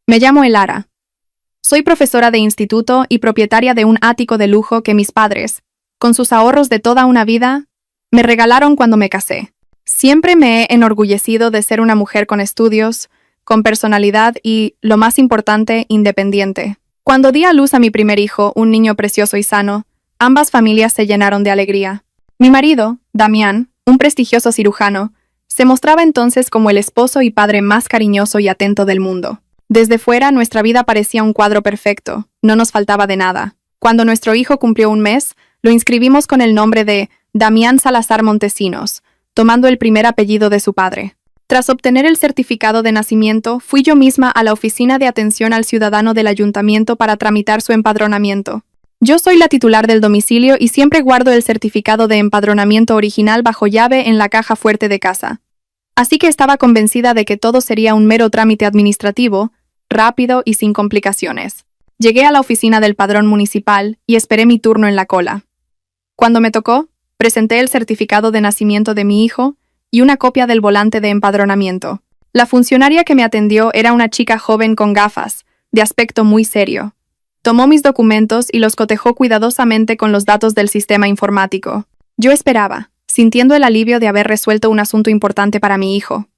Me llamo Elara. Soy profesora de instituto y propietaria de un ático de lujo que mis padres, con sus ahorros de toda una vida, me regalaron cuando me casé. Siempre me he enorgullecido de ser una mujer con estudios, con personalidad y, lo más importante, independiente. Cuando di a luz a mi primer hijo, un niño precioso y sano, ambas familias se llenaron de alegría. Mi marido, Damián, un prestigioso cirujano, se mostraba entonces como el esposo y padre más cariñoso y atento del mundo. Desde fuera, nuestra vida parecía un cuadro perfecto, no nos faltaba de nada. Cuando nuestro hijo cumplió un mes, lo inscribimos con el nombre de Damián Salazar Montesinos, tomando el primer apellido de su padre. Tras obtener el certificado de nacimiento, fui yo misma a la oficina de atención al ciudadano del ayuntamiento para tramitar su empadronamiento. Yo soy la titular del domicilio y siempre guardo el certificado de empadronamiento original bajo llave en la caja fuerte de casa. Así que estaba convencida de que todo sería un mero trámite administrativo, rápido y sin complicaciones. Llegué a la oficina del padrón municipal y esperé mi turno en la cola. Cuando me tocó, presenté el certificado de nacimiento de mi hijo y una copia del volante de empadronamiento. La funcionaria que me atendió era una chica joven con gafas, de aspecto muy serio. Tomó mis documentos y los cotejó cuidadosamente con los datos del sistema informático. Yo esperaba, sintiendo el alivio de haber resuelto un asunto importante para mi hijo.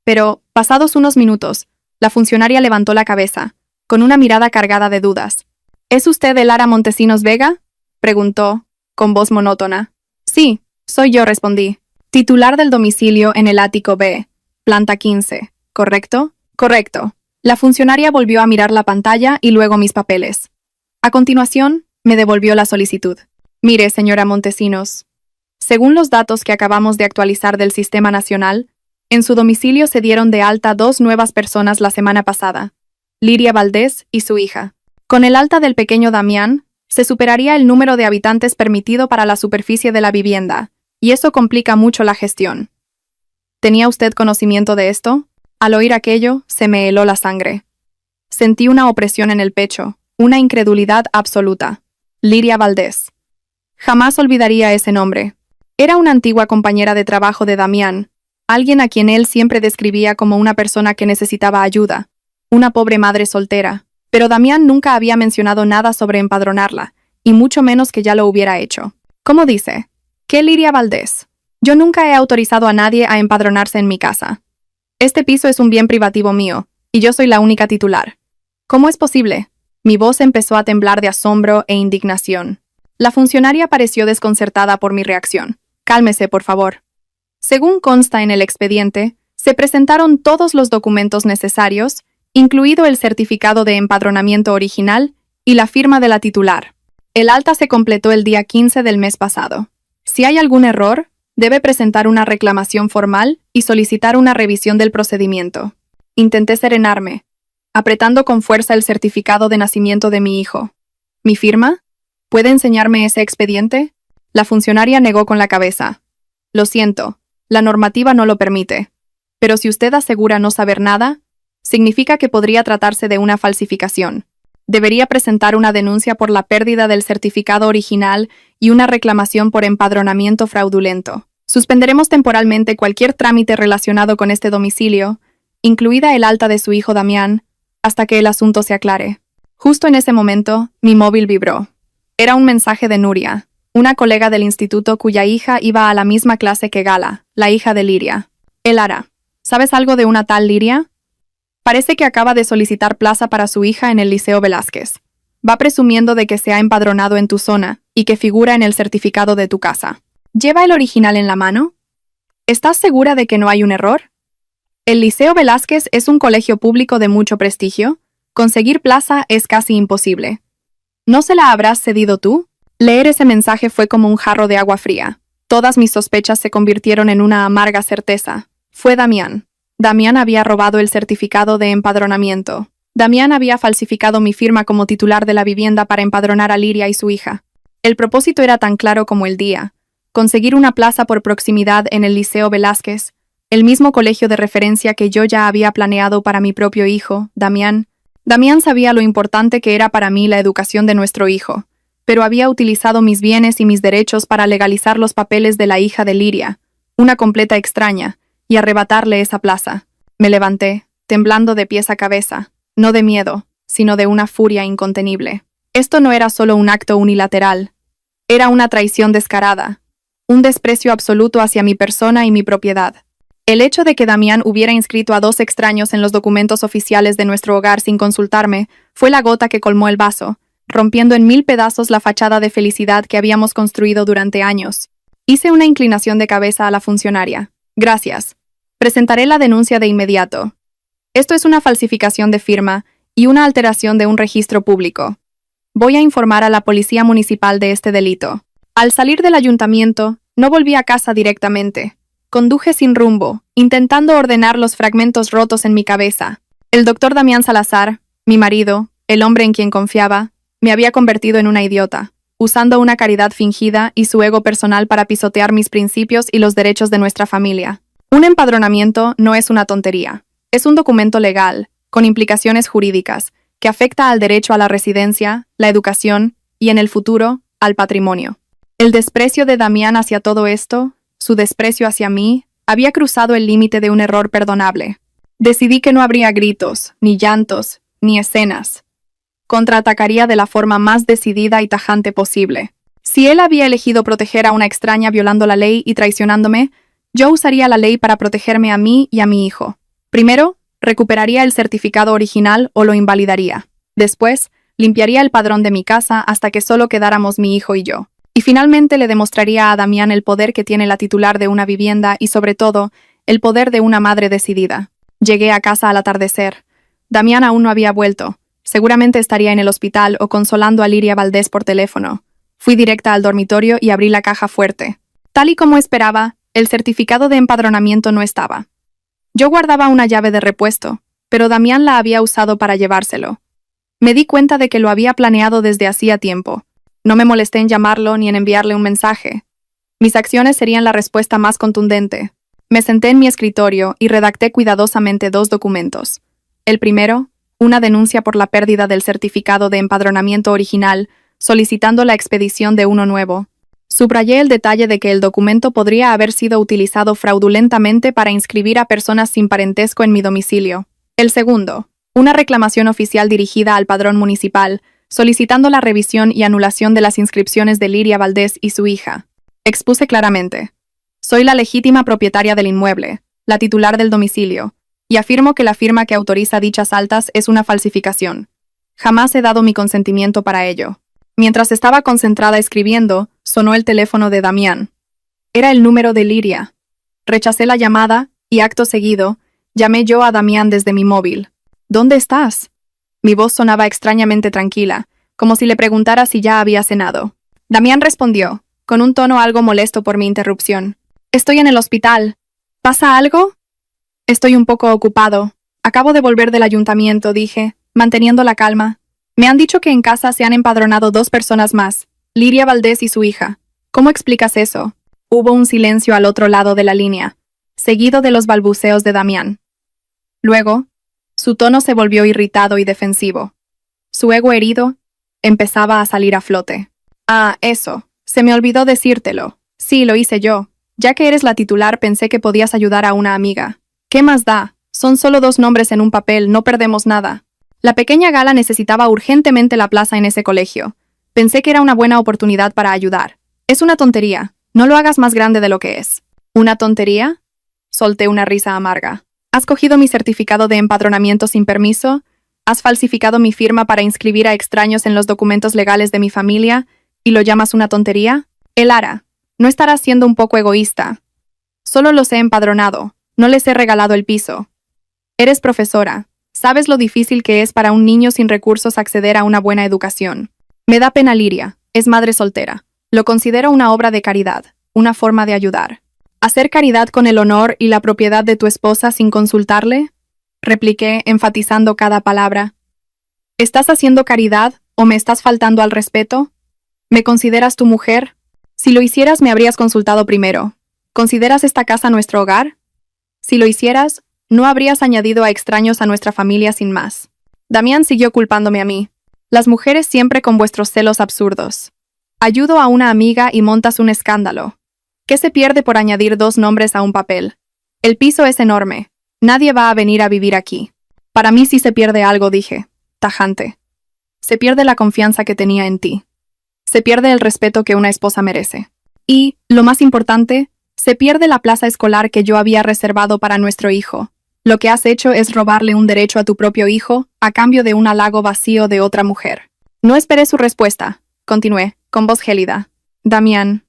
Pero, pasados unos minutos, la funcionaria levantó la cabeza, con una mirada cargada de dudas. ¿Es usted Elara Montesinos Vega?, preguntó, con voz monótona. Sí, soy yo, respondí. Titular del domicilio en el ático B, planta 15, ¿correcto? Correcto. La funcionaria volvió a mirar la pantalla y luego mis papeles. A continuación, me devolvió la solicitud. Mire, señora Montesinos, según los datos que acabamos de actualizar del Sistema Nacional, en su domicilio se dieron de alta 2 nuevas personas la semana pasada, Liria Valdés y su hija. Con el alta del pequeño Damián, se superaría el número de habitantes permitido para la superficie de la vivienda, y eso complica mucho la gestión. ¿Tenía usted conocimiento de esto? Al oír aquello, se me heló la sangre. Sentí una opresión en el pecho, una incredulidad absoluta. Liria Valdés. Jamás olvidaría ese nombre. Era una antigua compañera de trabajo de Damián, alguien a quien él siempre describía como una persona que necesitaba ayuda, una pobre madre soltera, pero Damián nunca había mencionado nada sobre empadronarla, y mucho menos que ya lo hubiera hecho. ¿Cómo dice? ¿Qué Liria Valdés? Yo nunca he autorizado a nadie a empadronarse en mi casa. Este piso es un bien privativo mío, y yo soy la única titular. ¿Cómo es posible? Mi voz empezó a temblar de asombro e indignación. La funcionaria pareció desconcertada por mi reacción. Cálmese, por favor. Según consta en el expediente, se presentaron todos los documentos necesarios, incluido el certificado de empadronamiento original y la firma de la titular. El alta se completó el día 15 del mes pasado. Si hay algún error, debe presentar una reclamación formal y solicitar una revisión del procedimiento. Intenté serenarme, apretando con fuerza el certificado de nacimiento de mi hijo. ¿Mi firma? ¿Puede enseñarme ese expediente? La funcionaria negó con la cabeza. Lo siento, la normativa no lo permite. Pero si usted asegura no saber nada, significa que podría tratarse de una falsificación. Debería presentar una denuncia por la pérdida del certificado original y una reclamación por empadronamiento fraudulento. Suspenderemos temporalmente cualquier trámite relacionado con este domicilio, incluida el alta de su hijo Damián, hasta que el asunto se aclare. Justo en ese momento, mi móvil vibró. Era un mensaje de Nuria, una colega del instituto cuya hija iba a la misma clase que Gala, la hija de Liria. Elara, ¿sabes algo de una tal Liria? Parece que acaba de solicitar plaza para su hija en el Liceo Velázquez. Va presumiendo de que se ha empadronado en tu zona y que figura en el certificado de tu casa. ¿Lleva el original en la mano? ¿Estás segura de que no hay un error? El Liceo Velázquez es un colegio público de mucho prestigio. Conseguir plaza es casi imposible. ¿No se la habrás cedido tú? Leer ese mensaje fue como un jarro de agua fría. Todas mis sospechas se convirtieron en una amarga certeza. Fue Damián. Damián había robado el certificado de empadronamiento. Damián había falsificado mi firma como titular de la vivienda para empadronar a Liria y su hija. El propósito era tan claro como el día: conseguir una plaza por proximidad en el Liceo Velázquez, el mismo colegio de referencia que yo ya había planeado para mi propio hijo, Damián. Damián sabía lo importante que era para mí la educación de nuestro hijo, pero había utilizado mis bienes y mis derechos para legalizar los papeles de la hija de Liria, una completa extraña, y arrebatarle esa plaza. Me levanté, temblando de pies a cabeza. no de miedo, sino de una furia incontenible. Esto no era solo un acto unilateral, era una traición descarada, un desprecio absoluto hacia mi persona y mi propiedad. El hecho de que Damián hubiera inscrito a 2 extraños en los documentos oficiales de nuestro hogar sin consultarme fue la gota que colmó el vaso, rompiendo en 1000 pedazos la fachada de felicidad que habíamos construido durante años. Hice una inclinación de cabeza a la funcionaria. Gracias. Presentaré la denuncia de inmediato. Esto es una falsificación de firma y una alteración de un registro público. Voy a informar a la policía municipal de este delito. Al salir del ayuntamiento, no volví a casa directamente. Conduje sin rumbo, intentando ordenar los fragmentos rotos en mi cabeza. El doctor Damián Salazar, mi marido, el hombre en quien confiaba, me había convertido en una idiota, usando una caridad fingida y su ego personal para pisotear mis principios y los derechos de nuestra familia. Un empadronamiento no es una tontería. Es un documento legal, con implicaciones jurídicas, que afecta al derecho a la residencia, la educación y, en el futuro, al patrimonio. El desprecio de Damián hacia todo esto, su desprecio hacia mí, había cruzado el límite de un error perdonable. Decidí que no habría gritos, ni llantos, ni escenas. Contraatacaría de la forma más decidida y tajante posible. Si él había elegido proteger a una extraña violando la ley y traicionándome, yo usaría la ley para protegerme a mí y a mi hijo. Primero, recuperaría el certificado original o lo invalidaría. Después, limpiaría el padrón de mi casa hasta que solo quedáramos mi hijo y yo. Y finalmente le demostraría a Damián el poder que tiene la titular de una vivienda y, sobre todo, el poder de una madre decidida. Llegué a casa al atardecer. Damián aún no había vuelto. Seguramente estaría en el hospital o consolando a Liria Valdés por teléfono. Fui directa al dormitorio y abrí la caja fuerte. Tal y como esperaba, el certificado de empadronamiento no estaba. Yo guardaba una llave de repuesto, pero Damián la había usado para llevárselo. Me di cuenta de que lo había planeado desde hacía tiempo. No me molesté en llamarlo ni en enviarle un mensaje. Mis acciones serían la respuesta más contundente. Me senté en mi escritorio y redacté cuidadosamente 2 documentos. El primero, una denuncia por la pérdida del certificado de empadronamiento original, solicitando la expedición de uno nuevo. Subrayé el detalle de que el documento podría haber sido utilizado fraudulentamente para inscribir a personas sin parentesco en mi domicilio. El segundo, una reclamación oficial dirigida al padrón municipal, solicitando la revisión y anulación de las inscripciones de Liria Valdés y su hija. Expuse claramente: soy la legítima propietaria del inmueble, la titular del domicilio, y afirmo que la firma que autoriza dichas altas es una falsificación. Jamás he dado mi consentimiento para ello. Mientras estaba concentrada escribiendo, sonó el teléfono de Damián. Era el número de Liria. Rechacé la llamada y, acto seguido, llamé yo a Damián desde mi móvil. ¿Dónde estás? Mi voz sonaba extrañamente tranquila, como si le preguntara si ya había cenado. Damián respondió, con un tono algo molesto por mi interrupción. Estoy en el hospital. ¿Pasa algo? Estoy un poco ocupado. Acabo de volver del ayuntamiento, dije, manteniendo la calma. Me han dicho que en casa se han empadronado 2 personas más, Liria Valdés y su hija. ¿Cómo explicas eso? Hubo un silencio al otro lado de la línea, seguido de los balbuceos de Damián. Luego, su tono se volvió irritado y defensivo. Su ego herido empezaba a salir a flote. Ah, eso. Se me olvidó decírtelo. Sí, lo hice yo. Ya que eres la titular, pensé que podías ayudar a una amiga. ¿Qué más da? Son solo 2 nombres en un papel, no perdemos nada. La pequeña Gala necesitaba urgentemente la plaza en ese colegio. Pensé que era una buena oportunidad para ayudar. Es una tontería. No lo hagas más grande de lo que es. ¿Una tontería? Solté una risa amarga. ¿Has cogido mi certificado de empadronamiento sin permiso? ¿Has falsificado mi firma para inscribir a extraños en los documentos legales de mi familia? ¿Y lo llamas una tontería? Elara, ¿no estarás siendo un poco egoísta? Solo los he empadronado. No les he regalado el piso. Eres profesora. Sabes lo difícil que es para un niño sin recursos acceder a una buena educación. Me da pena Liria. Es madre soltera. Lo considero una obra de caridad, una forma de ayudar. ¿Hacer caridad con el honor y la propiedad de tu esposa sin consultarle? Repliqué, enfatizando cada palabra. ¿Estás haciendo caridad o me estás faltando al respeto? ¿Me consideras tu mujer? Si lo hicieras, me habrías consultado primero. ¿Consideras esta casa nuestro hogar? Si lo hicieras, no habrías añadido a extraños a nuestra familia sin más. Damián siguió culpándome a mí. Las mujeres siempre con vuestros celos absurdos. Ayudo a una amiga y montas un escándalo. ¿Qué se pierde por añadir 2 nombres a un papel? El piso es enorme. Nadie va a venir a vivir aquí. Para mí si se pierde algo, dije, tajante. Se pierde la confianza que tenía en ti. Se pierde el respeto que una esposa merece. Y, lo más importante, se pierde la plaza escolar que yo había reservado para nuestro hijo. Lo que has hecho es robarle un derecho a tu propio hijo a cambio de un halago vacío de otra mujer. No esperé su respuesta. Continué, con voz gélida. Damián,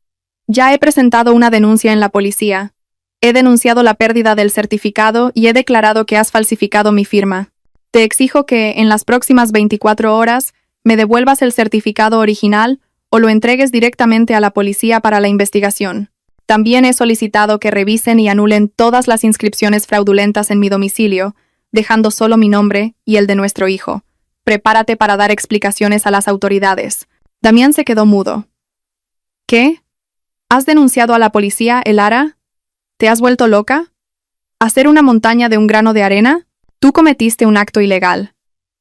ya he presentado una denuncia en la policía. He denunciado la pérdida del certificado y he declarado que has falsificado mi firma. Te exijo que, en las próximas 24 horas, me devuelvas el certificado original o lo entregues directamente a la policía para la investigación. También he solicitado que revisen y anulen todas las inscripciones fraudulentas en mi domicilio, dejando solo mi nombre y el de nuestro hijo. Prepárate para dar explicaciones a las autoridades. Damián se quedó mudo. ¿Qué? ¿Has denunciado a la policía, Elara? ¿Te has vuelto loca? ¿Hacer una montaña de un grano de arena? Tú cometiste un acto ilegal,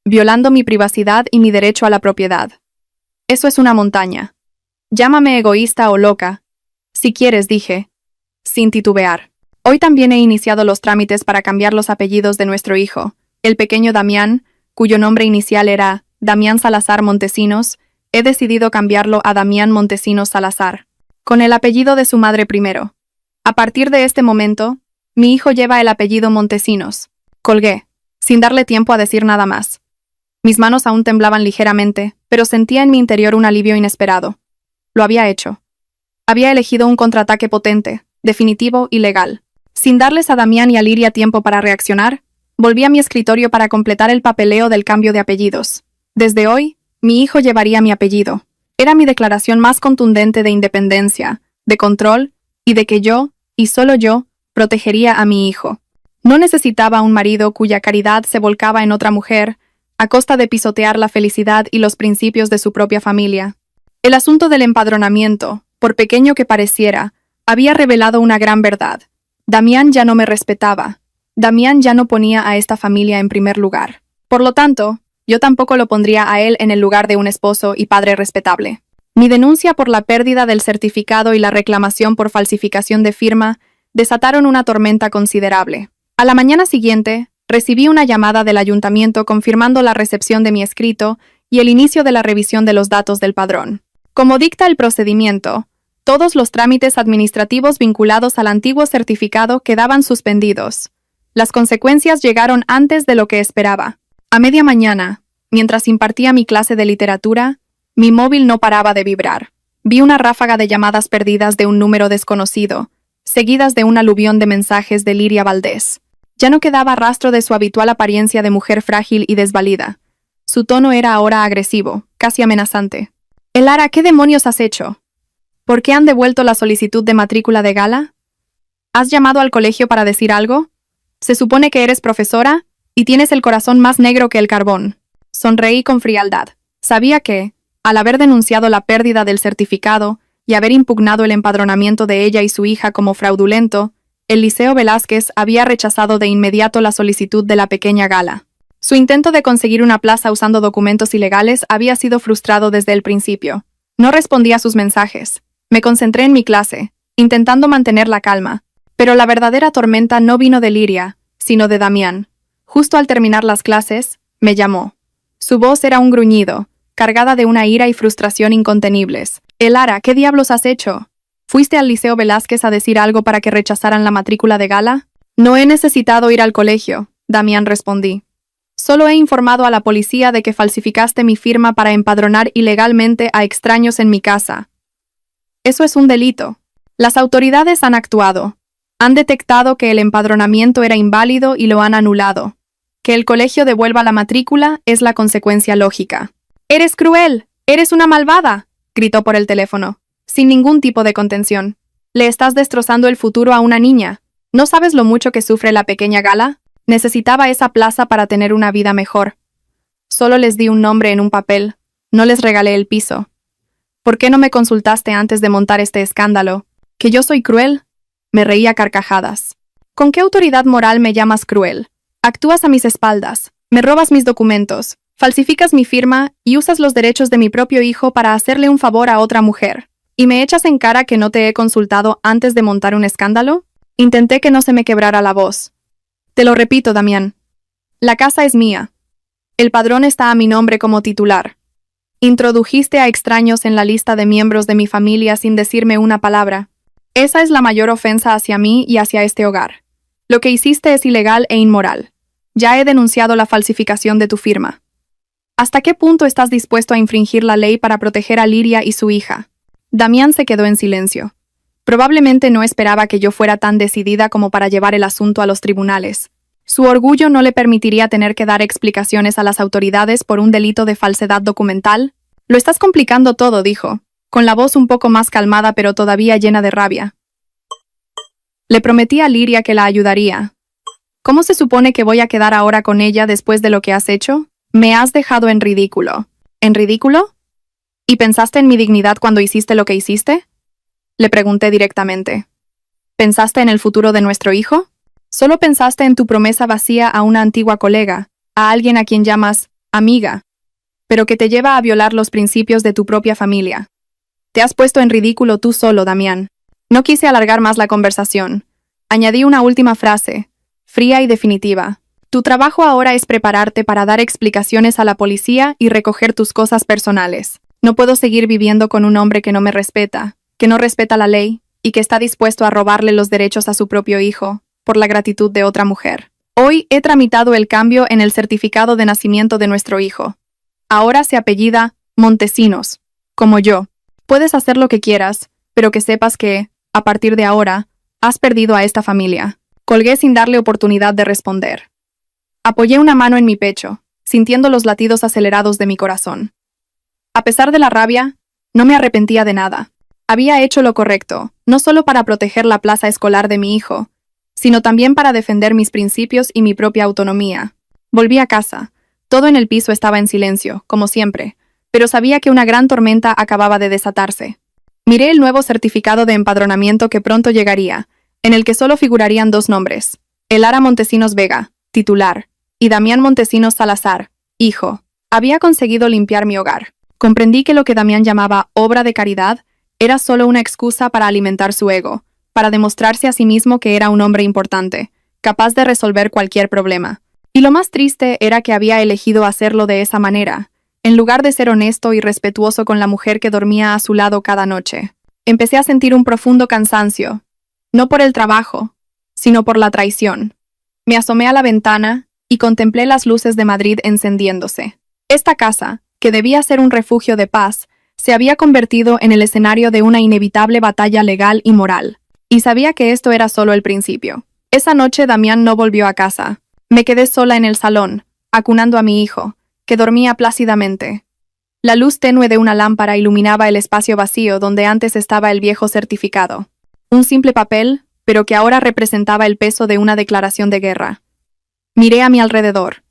violando mi privacidad y mi derecho a la propiedad. Eso es una montaña. Llámame egoísta o loca. Si quieres, dije, sin titubear. Hoy también he iniciado los trámites para cambiar los apellidos de nuestro hijo. El pequeño Damián, cuyo nombre inicial era Damián Salazar Montesinos, he decidido cambiarlo a Damián Montesinos Salazar, con el apellido de su madre primero. A partir de este momento, mi hijo lleva el apellido Montesinos. Colgué, sin darle tiempo a decir nada más. Mis manos aún temblaban ligeramente, pero sentía en mi interior un alivio inesperado. Lo había hecho. Había elegido un contraataque potente, definitivo y legal. Sin darles a Damián y a Liria tiempo para reaccionar, volví a mi escritorio para completar el papeleo del cambio de apellidos. Desde hoy, mi hijo llevaría mi apellido. Era mi declaración más contundente de independencia, de control, y de que yo, y solo yo, protegería a mi hijo. No necesitaba un marido cuya caridad se volcaba en otra mujer, a costa de pisotear la felicidad y los principios de su propia familia. El asunto del empadronamiento, por pequeño que pareciera, había revelado una gran verdad. Damián ya no me respetaba. Damián ya no ponía a esta familia en primer lugar. Por lo tanto, yo tampoco lo pondría a él en el lugar de un esposo y padre respetable. Mi denuncia por la pérdida del certificado y la reclamación por falsificación de firma desataron una tormenta considerable. A la mañana siguiente, recibí una llamada del ayuntamiento confirmando la recepción de mi escrito y el inicio de la revisión de los datos del padrón. Como dicta el procedimiento, todos los trámites administrativos vinculados al antiguo certificado quedaban suspendidos. Las consecuencias llegaron antes de lo que esperaba. A media mañana, mientras impartía mi clase de literatura, mi móvil no paraba de vibrar. Vi una ráfaga de llamadas perdidas de un número desconocido, seguidas de un aluvión de mensajes de Liria Valdés. Ya no quedaba rastro de su habitual apariencia de mujer frágil y desvalida. Su tono era ahora agresivo, casi amenazante. Elara, ¿qué demonios has hecho? ¿Por qué han devuelto la solicitud de matrícula de Gala? ¿Has llamado al colegio para decir algo? Se supone que eres profesora y tienes el corazón más negro que el carbón. Sonreí con frialdad. Sabía que, al haber denunciado la pérdida del certificado y haber impugnado el empadronamiento de ella y su hija como fraudulento, el Liceo Velázquez había rechazado de inmediato la solicitud de la pequeña Gala. Su intento de conseguir una plaza usando documentos ilegales había sido frustrado desde el principio. No respondí a sus mensajes. Me concentré en mi clase, intentando mantener la calma. Pero la verdadera tormenta no vino de Liria, sino de Damián. Justo al terminar las clases, me llamó. Su voz era un gruñido, cargada de una ira y frustración incontenibles. Elara, ¿qué diablos has hecho? ¿Fuiste al Liceo Velázquez a decir algo para que rechazaran la matrícula de Gala? No he necesitado ir al colegio, Damián respondí. Solo he informado a la policía de que falsificaste mi firma para empadronar ilegalmente a extraños en mi casa. Eso es un delito. Las autoridades han actuado. Han detectado que el empadronamiento era inválido y lo han anulado. Que el colegio devuelva la matrícula es la consecuencia lógica. ¡Eres cruel! ¡Eres una malvada!, gritó por el teléfono, sin ningún tipo de contención. Le estás destrozando el futuro a una niña. ¿No sabes lo mucho que sufre la pequeña Gala? Necesitaba esa plaza para tener una vida mejor. Solo les di un nombre en un papel. No les regalé el piso. ¿Por qué no me consultaste antes de montar este escándalo? ¿Que yo soy cruel? Me reí a carcajadas. ¿Con qué autoridad moral me llamas cruel? Actúas a mis espaldas, me robas mis documentos, falsificas mi firma y usas los derechos de mi propio hijo para hacerle un favor a otra mujer. ¿Y me echas en cara que no te he consultado antes de montar un escándalo? Intenté que no se me quebrara la voz. Te lo repito, Damián. La casa es mía. El padrón está a mi nombre como titular. Introdujiste a extraños en la lista de miembros de mi familia sin decirme una palabra. Esa es la mayor ofensa hacia mí y hacia este hogar. Lo que hiciste es ilegal e inmoral. Ya he denunciado la falsificación de tu firma. ¿Hasta qué punto estás dispuesto a infringir la ley para proteger a Liria y su hija? Damián se quedó en silencio. Probablemente no esperaba que yo fuera tan decidida como para llevar el asunto a los tribunales. Su orgullo no le permitiría tener que dar explicaciones a las autoridades por un delito de falsedad documental. Lo estás complicando todo, dijo, con la voz un poco más calmada pero todavía llena de rabia. Le prometí a Liria que la ayudaría. ¿Cómo se supone que voy a quedar ahora con ella después de lo que has hecho? Me has dejado en ridículo. ¿En ridículo? ¿Y pensaste en mi dignidad cuando hiciste lo que hiciste? Le pregunté directamente. ¿Pensaste en el futuro de nuestro hijo? Solo pensaste en tu promesa vacía a una antigua colega, a alguien a quien llamas amiga, pero que te lleva a violar los principios de tu propia familia. Te has puesto en ridículo tú solo, Damián. No quise alargar más la conversación. Añadí una última frase, fría y definitiva. Tu trabajo ahora es prepararte para dar explicaciones a la policía y recoger tus cosas personales. No puedo seguir viviendo con un hombre que no me respeta, que no respeta la ley y que está dispuesto a robarle los derechos a su propio hijo por la gratitud de otra mujer. Hoy he tramitado el cambio en el certificado de nacimiento de nuestro hijo. Ahora se apellida Montesinos, como yo. Puedes hacer lo que quieras, pero que sepas que, a partir de ahora, has perdido a esta familia. Colgué sin darle oportunidad de responder. Apoyé una mano en mi pecho, sintiendo los latidos acelerados de mi corazón. A pesar de la rabia, no me arrepentía de nada. Había hecho lo correcto, no solo para proteger la plaza escolar de mi hijo, sino también para defender mis principios y mi propia autonomía. Volví a casa. Todo en el piso estaba en silencio, como siempre, pero sabía que una gran tormenta acababa de desatarse. Miré el nuevo certificado de empadronamiento que pronto llegaría, en el que solo figurarían dos nombres: Elara Montesinos Vega, titular, y Damián Montesinos Salazar, hijo. Había conseguido limpiar mi hogar. Comprendí que lo que Damián llamaba obra de caridad era solo una excusa para alimentar su ego, para demostrarse a sí mismo que era un hombre importante, capaz de resolver cualquier problema. Y lo más triste era que había elegido hacerlo de esa manera, en lugar de ser honesto y respetuoso con la mujer que dormía a su lado cada noche. Empecé a sentir un profundo cansancio, no por el trabajo, sino por la traición. Me asomé a la ventana y contemplé las luces de Madrid encendiéndose. Esta casa, que debía ser un refugio de paz, se había convertido en el escenario de una inevitable batalla legal y moral. Y sabía que esto era solo el principio. Esa noche Damián no volvió a casa. Me quedé sola en el salón, acunando a mi hijo, que dormía plácidamente. La luz tenue de una lámpara iluminaba el espacio vacío donde antes estaba el viejo certificado. Un simple papel, pero que ahora representaba el peso de una declaración de guerra. Miré a mi alrededor.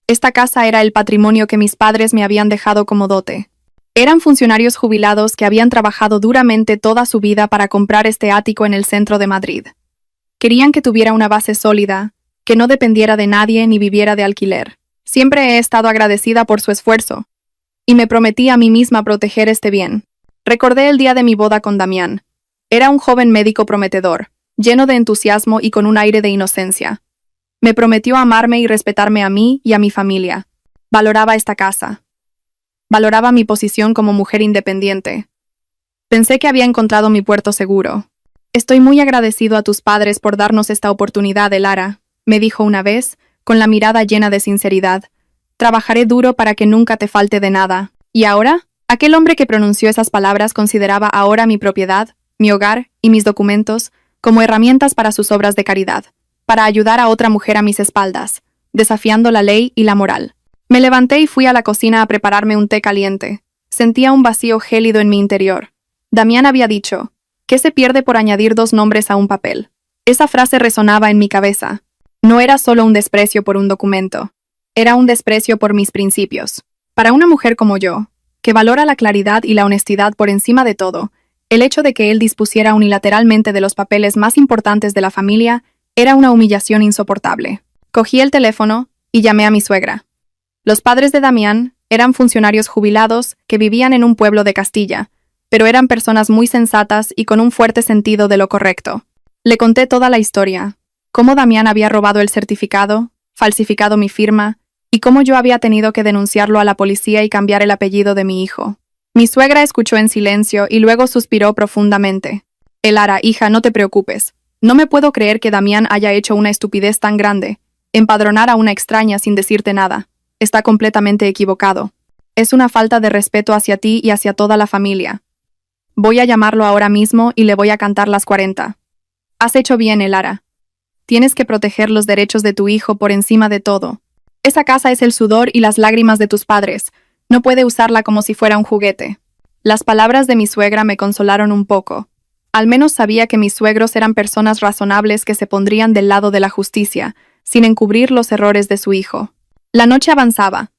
Esta casa era el patrimonio que mis padres me habían dejado como dote. Eran funcionarios jubilados que habían trabajado duramente toda su vida para comprar este ático en el centro de Madrid. Querían que tuviera una base sólida, que no dependiera de nadie ni viviera de alquiler. Siempre he estado agradecida por su esfuerzo, y me prometí a mí misma proteger este bien. Recordé el día de mi boda con Damián. Era un joven médico prometedor, lleno de entusiasmo y con un aire de inocencia. Me prometió amarme y respetarme a mí y a mi familia. Valoraba esta casa. Valoraba mi posición como mujer independiente. Pensé que había encontrado mi puerto seguro. Estoy muy agradecido a tus padres por darnos esta oportunidad, Elara, me dijo una vez, con la mirada llena de sinceridad. Trabajaré duro para que nunca te falte de nada. ¿Y ahora? Aquel hombre que pronunció esas palabras consideraba ahora mi propiedad, mi hogar y mis documentos como herramientas para sus obras de caridad, para ayudar a otra mujer a mis espaldas, desafiando la ley y la moral. Me levanté y fui a la cocina a prepararme un té caliente. Sentía un vacío gélido en mi interior. Damián había dicho, ¿qué se pierde por añadir dos nombres a un papel? Esa frase resonaba en mi cabeza. No era solo un desprecio por un documento. Era un desprecio por mis principios. Para una mujer como yo, que valora la claridad y la honestidad por encima de todo, el hecho de que él dispusiera unilateralmente de los papeles más importantes de la familia era una humillación insoportable. Cogí el teléfono y llamé a mi suegra. Los padres de Damián eran funcionarios jubilados que vivían en un pueblo de Castilla, pero eran personas muy sensatas y con un fuerte sentido de lo correcto. Le conté toda la historia, cómo Damián había robado el certificado, falsificado mi firma, y cómo yo había tenido que denunciarlo a la policía y cambiar el apellido de mi hijo. Mi suegra escuchó en silencio y luego suspiró profundamente. Elara, hija, no te preocupes. No me puedo creer que Damián haya hecho una estupidez tan grande. Empadronar a una extraña sin decirte nada. Está completamente equivocado. Es una falta de respeto hacia ti y hacia toda la familia. Voy a llamarlo ahora mismo y le voy a cantar las 40. Has hecho bien, Elara. Tienes que proteger los derechos de tu hijo por encima de todo. Esa casa es el sudor y las lágrimas de tus padres. No puede usarla como si fuera un juguete. Las palabras de mi suegra me consolaron un poco. Al menos sabía que mis suegros eran personas razonables que se pondrían del lado de la justicia, sin encubrir los errores de su hijo. La noche avanzaba.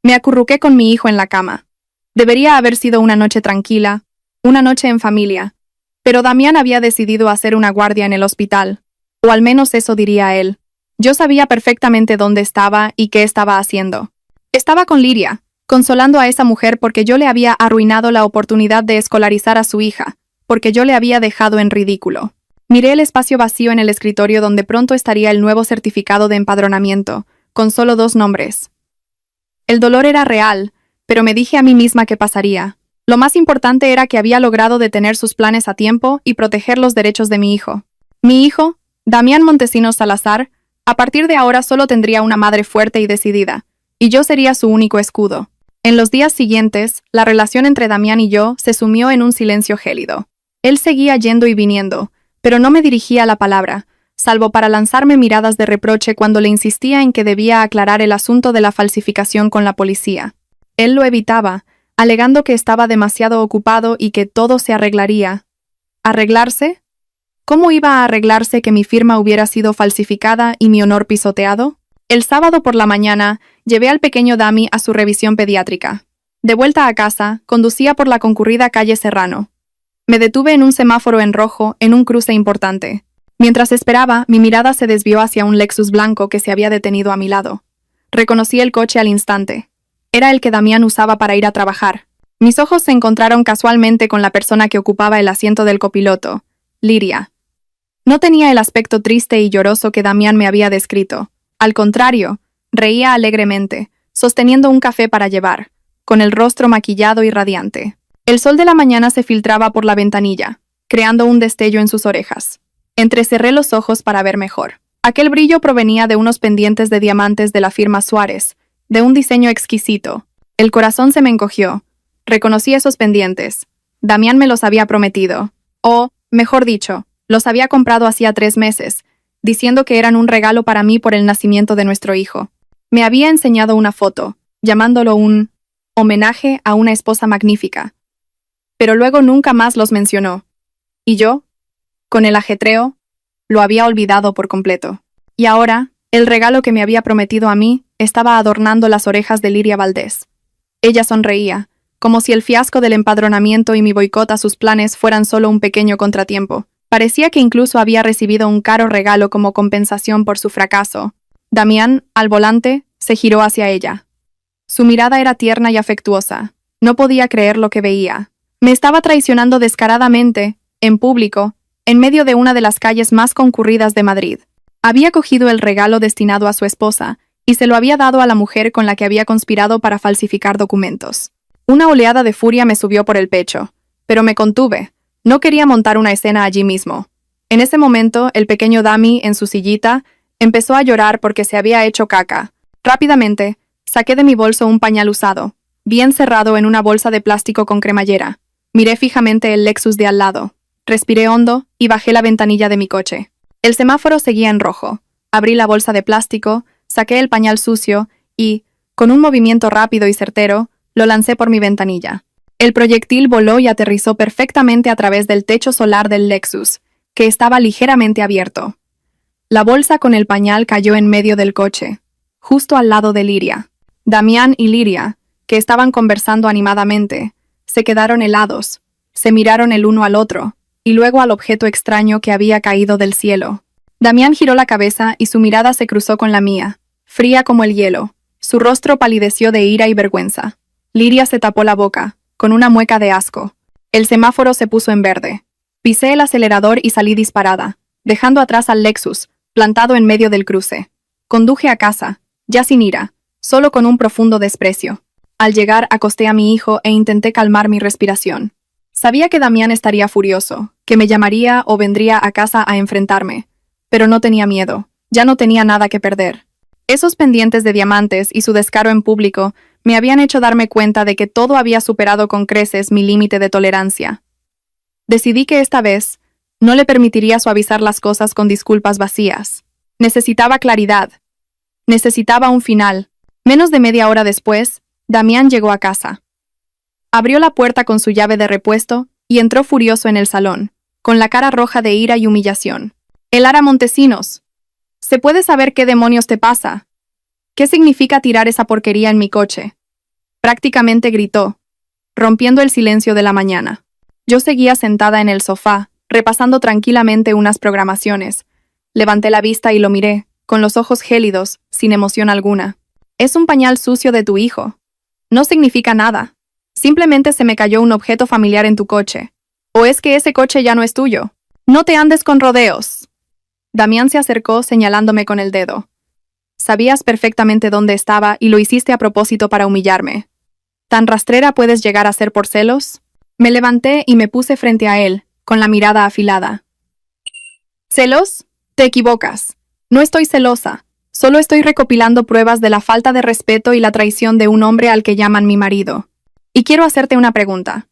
Me acurruqué con mi hijo en la cama. Debería haber sido una noche tranquila, una noche en familia. Pero Damián había decidido hacer una guardia en el hospital. O al menos eso diría él. Yo sabía perfectamente dónde estaba y qué estaba haciendo. Estaba con Liria, consolando a esa mujer porque yo le había arruinado la oportunidad de escolarizar a su hija, porque yo le había dejado en ridículo. Miré el espacio vacío en el escritorio donde pronto estaría el nuevo certificado de empadronamiento, con solo 2 nombres. El dolor era real, pero me dije a mí misma que pasaría. Lo más importante era que había logrado detener sus planes a tiempo y proteger los derechos de mi hijo. Mi hijo, Damián Montesinos Salazar, a partir de ahora solo tendría una madre fuerte y decidida, y yo sería su único escudo. En los días siguientes, la relación entre Damián y yo se sumió en un silencio gélido. Él seguía yendo y viniendo, pero no me dirigía la palabra, salvo para lanzarme miradas de reproche cuando le insistía en que debía aclarar el asunto de la falsificación con la policía. Él lo evitaba, alegando que estaba demasiado ocupado y que todo se arreglaría. ¿Arreglarse? ¿Cómo iba a arreglarse que mi firma hubiera sido falsificada y mi honor pisoteado? El sábado por la mañana, llevé al pequeño Dami a su revisión pediátrica. De vuelta a casa, conducía por la concurrida calle Serrano. Me detuve en un semáforo en rojo, en un cruce importante. Mientras esperaba, mi mirada se desvió hacia un Lexus blanco que se había detenido a mi lado. Reconocí el coche al instante. Era el que Damián usaba para ir a trabajar. Mis ojos se encontraron casualmente con la persona que ocupaba el asiento del copiloto, Liria. No tenía el aspecto triste y lloroso que Damián me había descrito. Al contrario, reía alegremente, sosteniendo un café para llevar, con el rostro maquillado y radiante. El sol de la mañana se filtraba por la ventanilla, creando un destello en sus orejas. Entrecerré los ojos para ver mejor. Aquel brillo provenía de unos pendientes de diamantes de la firma Suárez, de un diseño exquisito. El corazón se me encogió. Reconocí esos pendientes. Damián me los había prometido. O, mejor dicho, los había comprado hacía 3 meses, diciendo que eran un regalo para mí por el nacimiento de nuestro hijo. Me había enseñado una foto, llamándolo un homenaje a una esposa magnífica. Pero luego nunca más los mencionó. Y yo, con el ajetreo, lo había olvidado por completo. Y ahora, el regalo que me había prometido a mí estaba adornando las orejas de Liria Valdés. Ella sonreía, como si el fiasco del empadronamiento y mi boicot a sus planes fueran solo un pequeño contratiempo. Parecía que incluso había recibido un caro regalo como compensación por su fracaso. Damián, al volante, se giró hacia ella. Su mirada era tierna y afectuosa. No podía creer lo que veía. Me estaba traicionando descaradamente, en público, en medio de una de las calles más concurridas de Madrid. Había cogido el regalo destinado a su esposa y se lo había dado a la mujer con la que había conspirado para falsificar documentos. Una oleada de furia me subió por el pecho, pero me contuve. No quería montar una escena allí mismo. En ese momento, el pequeño Dami, en su sillita, empezó a llorar porque se había hecho caca. Rápidamente, saqué de mi bolso un pañal usado, bien cerrado en una bolsa de plástico con cremallera. Miré fijamente el Lexus de al lado. Respiré hondo y bajé la ventanilla de mi coche. El semáforo seguía en rojo. Abrí la bolsa de plástico, saqué el pañal sucio y, con un movimiento rápido y certero, lo lancé por mi ventanilla. El proyectil voló y aterrizó perfectamente a través del techo solar del Lexus, que estaba ligeramente abierto. La bolsa con el pañal cayó en medio del coche, justo al lado de Liria. Damián y Liria, que estaban conversando animadamente, se quedaron helados, se miraron el uno al otro, y luego al objeto extraño que había caído del cielo. Damián giró la cabeza y su mirada se cruzó con la mía, fría como el hielo. Su rostro palideció de ira y vergüenza. Liria se tapó la boca, con una mueca de asco. El semáforo se puso en verde. Pisé el acelerador y salí disparada, dejando atrás al Lexus, plantado en medio del cruce. Conduje a casa, ya sin ira, solo con un profundo desprecio. Al llegar, acosté a mi hijo e intenté calmar mi respiración. Sabía que Damián estaría furioso, que me llamaría o vendría a casa a enfrentarme, pero no tenía miedo, ya no tenía nada que perder. Esos pendientes de diamantes y su descaro en público me habían hecho darme cuenta de que todo había superado con creces mi límite de tolerancia. Decidí que esta vez no le permitiría suavizar las cosas con disculpas vacías. Necesitaba claridad. Necesitaba un final. Menos de media hora después, Damián llegó a casa. Abrió la puerta con su llave de repuesto y entró furioso en el salón, con la cara roja de ira y humillación. Elara Montesinos, ¿se puede saber qué demonios te pasa? ¿Qué significa tirar esa porquería en mi coche? Prácticamente gritó, rompiendo el silencio de la mañana. Yo seguía sentada en el sofá, repasando tranquilamente unas programaciones. Levanté la vista y lo miré, con los ojos gélidos, sin emoción alguna. Es un pañal sucio de tu hijo. No significa nada. Simplemente se me cayó un objeto familiar en tu coche. ¿O es que ese coche ya no es tuyo? No te andes con rodeos. Damián se acercó señalándome con el dedo. Sabías perfectamente dónde estaba y lo hiciste a propósito para humillarme. ¿Tan rastrera puedes llegar a ser por celos? Me levanté y me puse frente a él, con la mirada afilada. ¿Celos? Te equivocas. No estoy celosa. Solo estoy recopilando pruebas de la falta de respeto y la traición de un hombre al que llaman mi marido. Y quiero hacerte una pregunta.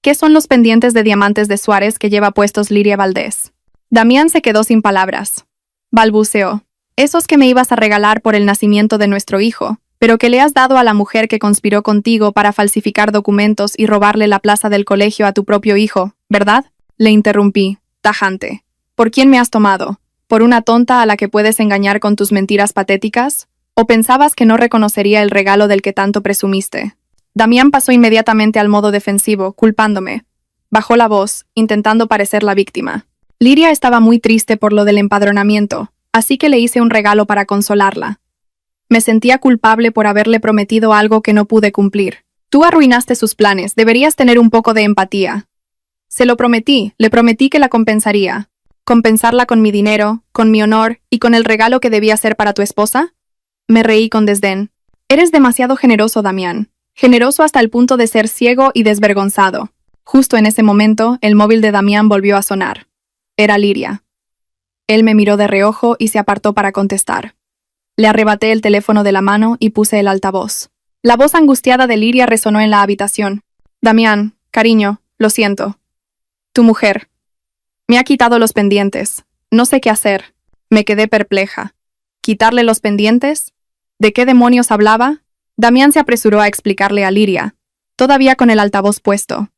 ¿Qué son los pendientes de diamantes de Suárez que lleva puestos Liria Valdés? Damián se quedó sin palabras. Balbuceó. Esos que me ibas a regalar por el nacimiento de nuestro hijo, pero que le has dado a la mujer que conspiró contigo para falsificar documentos y robarle la plaza del colegio a tu propio hijo, ¿verdad? Le interrumpí, tajante. ¿Por quién me has tomado? ¿Por una tonta a la que puedes engañar con tus mentiras patéticas? ¿O pensabas que no reconocería el regalo del que tanto presumiste? Damián pasó inmediatamente al modo defensivo, culpándome. Bajó la voz, intentando parecer la víctima. Liria estaba muy triste por lo del empadronamiento, así que le hice un regalo para consolarla. Me sentía culpable por haberle prometido algo que no pude cumplir. Tú arruinaste sus planes, deberías tener un poco de empatía. Se lo prometí, le prometí que la compensaría. ¿Compensarla con mi dinero, con mi honor y con el regalo que debía ser para tu esposa? Me reí con desdén. Eres demasiado generoso, Damián. Generoso hasta el punto de ser ciego y desvergonzado. Justo en ese momento, el móvil de Damián volvió a sonar. Era Liria. Él me miró de reojo y se apartó para contestar. Le arrebaté el teléfono de la mano y puse el altavoz. La voz angustiada de Liria resonó en la habitación. Damián, cariño, lo siento. Tu mujer. Me ha quitado los pendientes. No sé qué hacer. Me quedé perpleja. ¿Quitarle los pendientes? ¿De qué demonios hablaba? Damián se apresuró a explicarle a Liria, todavía con el altavoz puesto.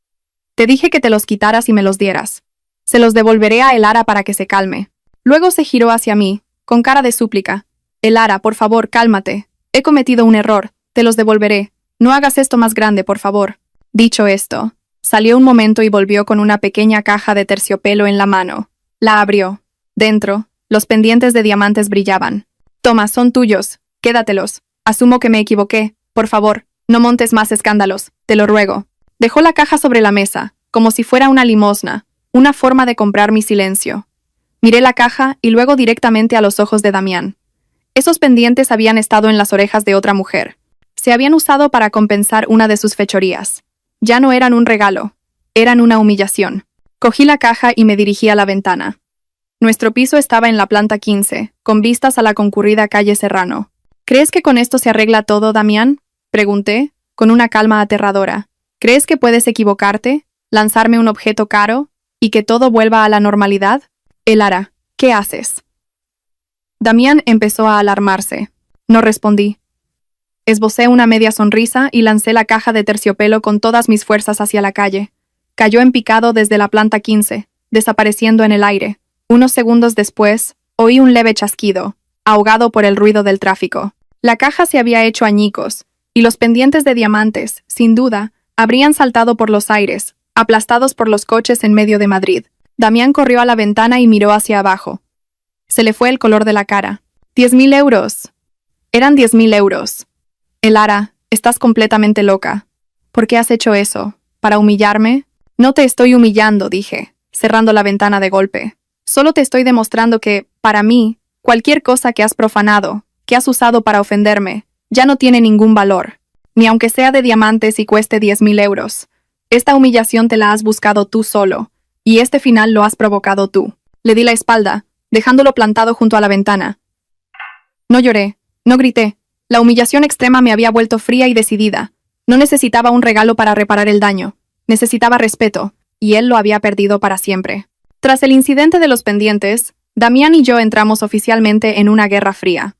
Te dije que te los quitaras y me los dieras. Se los devolveré a Elara para que se calme. Luego se giró hacia mí, con cara de súplica. Elara, por favor, cálmate. He cometido un error. Te los devolveré. No hagas esto más grande, por favor. Dicho esto, salió un momento y volvió con una pequeña caja de terciopelo en la mano. La abrió. Dentro, los pendientes de diamantes brillaban. Toma, son tuyos. Quédatelos. Asumo que me equivoqué. Por favor, no montes más escándalos. Te lo ruego. Dejó la caja sobre la mesa, como si fuera una limosna, una forma de comprar mi silencio. Miré la caja y luego directamente a los ojos de Damián. Esos pendientes habían estado en las orejas de otra mujer. Se habían usado para compensar una de sus fechorías. Ya no eran un regalo, eran una humillación. Cogí la caja y me dirigí a la ventana. Nuestro piso estaba en la planta 15, con vistas a la concurrida calle Serrano. ¿Crees que con esto se arregla todo, Damián? Pregunté, con una calma aterradora. ¿Crees que puedes equivocarte, lanzarme un objeto caro, y que todo vuelva a la normalidad? Elara, ¿qué haces? Damián empezó a alarmarse. No respondí. Esbocé una media sonrisa y lancé la caja de terciopelo con todas mis fuerzas hacia la calle. Cayó en picado desde la planta 15, desapareciendo en el aire. Unos segundos después, oí un leve chasquido, ahogado por el ruido del tráfico. La caja se había hecho añicos, y los pendientes de diamantes, sin duda, habrían saltado por los aires, aplastados por los coches en medio de Madrid. Damián corrió a la ventana y miró hacia abajo. Se le fue el color de la cara. 10.000 euros. Eran 10.000 euros. Elara, estás completamente loca. ¿Por qué has hecho eso? ¿Para humillarme? No te estoy humillando, dije, cerrando la ventana de golpe. Solo te estoy demostrando que, para mí, cualquier cosa que has profanado, que has usado para ofenderme, ya no tiene ningún valor, ni aunque sea de diamantes y cueste 10.000 euros. Esta humillación te la has buscado tú solo, y este final lo has provocado tú. Le di la espalda, dejándolo plantado junto a la ventana. No lloré, no grité. La humillación extrema me había vuelto fría y decidida. No necesitaba un regalo para reparar el daño. Necesitaba respeto, y él lo había perdido para siempre. Tras el incidente de los pendientes, Damián y yo entramos oficialmente en una guerra fría.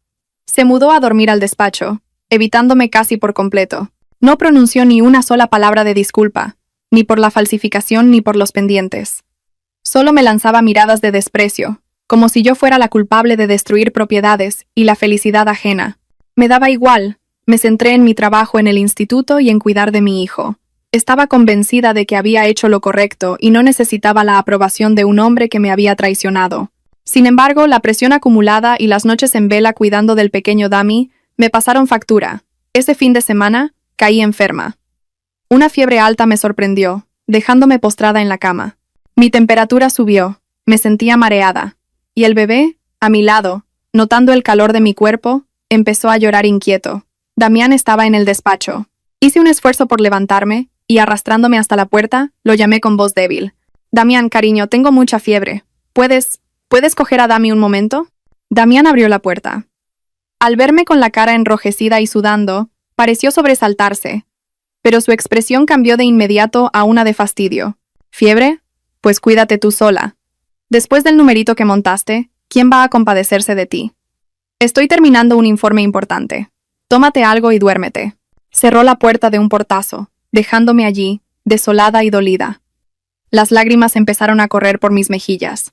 Se mudó a dormir al despacho, evitándome casi por completo. No pronunció ni una sola palabra de disculpa, ni por la falsificación ni por los pendientes. Solo me lanzaba miradas de desprecio, como si yo fuera la culpable de destruir propiedades y la felicidad ajena. Me daba igual, me centré en mi trabajo en el instituto y en cuidar de mi hijo. Estaba convencida de que había hecho lo correcto y no necesitaba la aprobación de un hombre que me había traicionado. Sin embargo, la presión acumulada y las noches en vela cuidando del pequeño Dami me pasaron factura. Ese fin de semana, caí enferma. Una fiebre alta me sorprendió, dejándome postrada en la cama. Mi temperatura subió, me sentía mareada, y el bebé, a mi lado, notando el calor de mi cuerpo, empezó a llorar inquieto. Damián estaba en el despacho. Hice un esfuerzo por levantarme, y arrastrándome hasta la puerta, lo llamé con voz débil. Damián, cariño, tengo mucha fiebre. ¿Puedes coger a Dami un momento? Damián abrió la puerta. Al verme con la cara enrojecida y sudando, pareció sobresaltarse, pero su expresión cambió de inmediato a una de fastidio. ¿Fiebre? Pues cuídate tú sola. Después del numerito que montaste, ¿quién va a compadecerse de ti? Estoy terminando un informe importante. Tómate algo y duérmete. Cerró la puerta de un portazo, dejándome allí, desolada y dolida. Las lágrimas empezaron a correr por mis mejillas.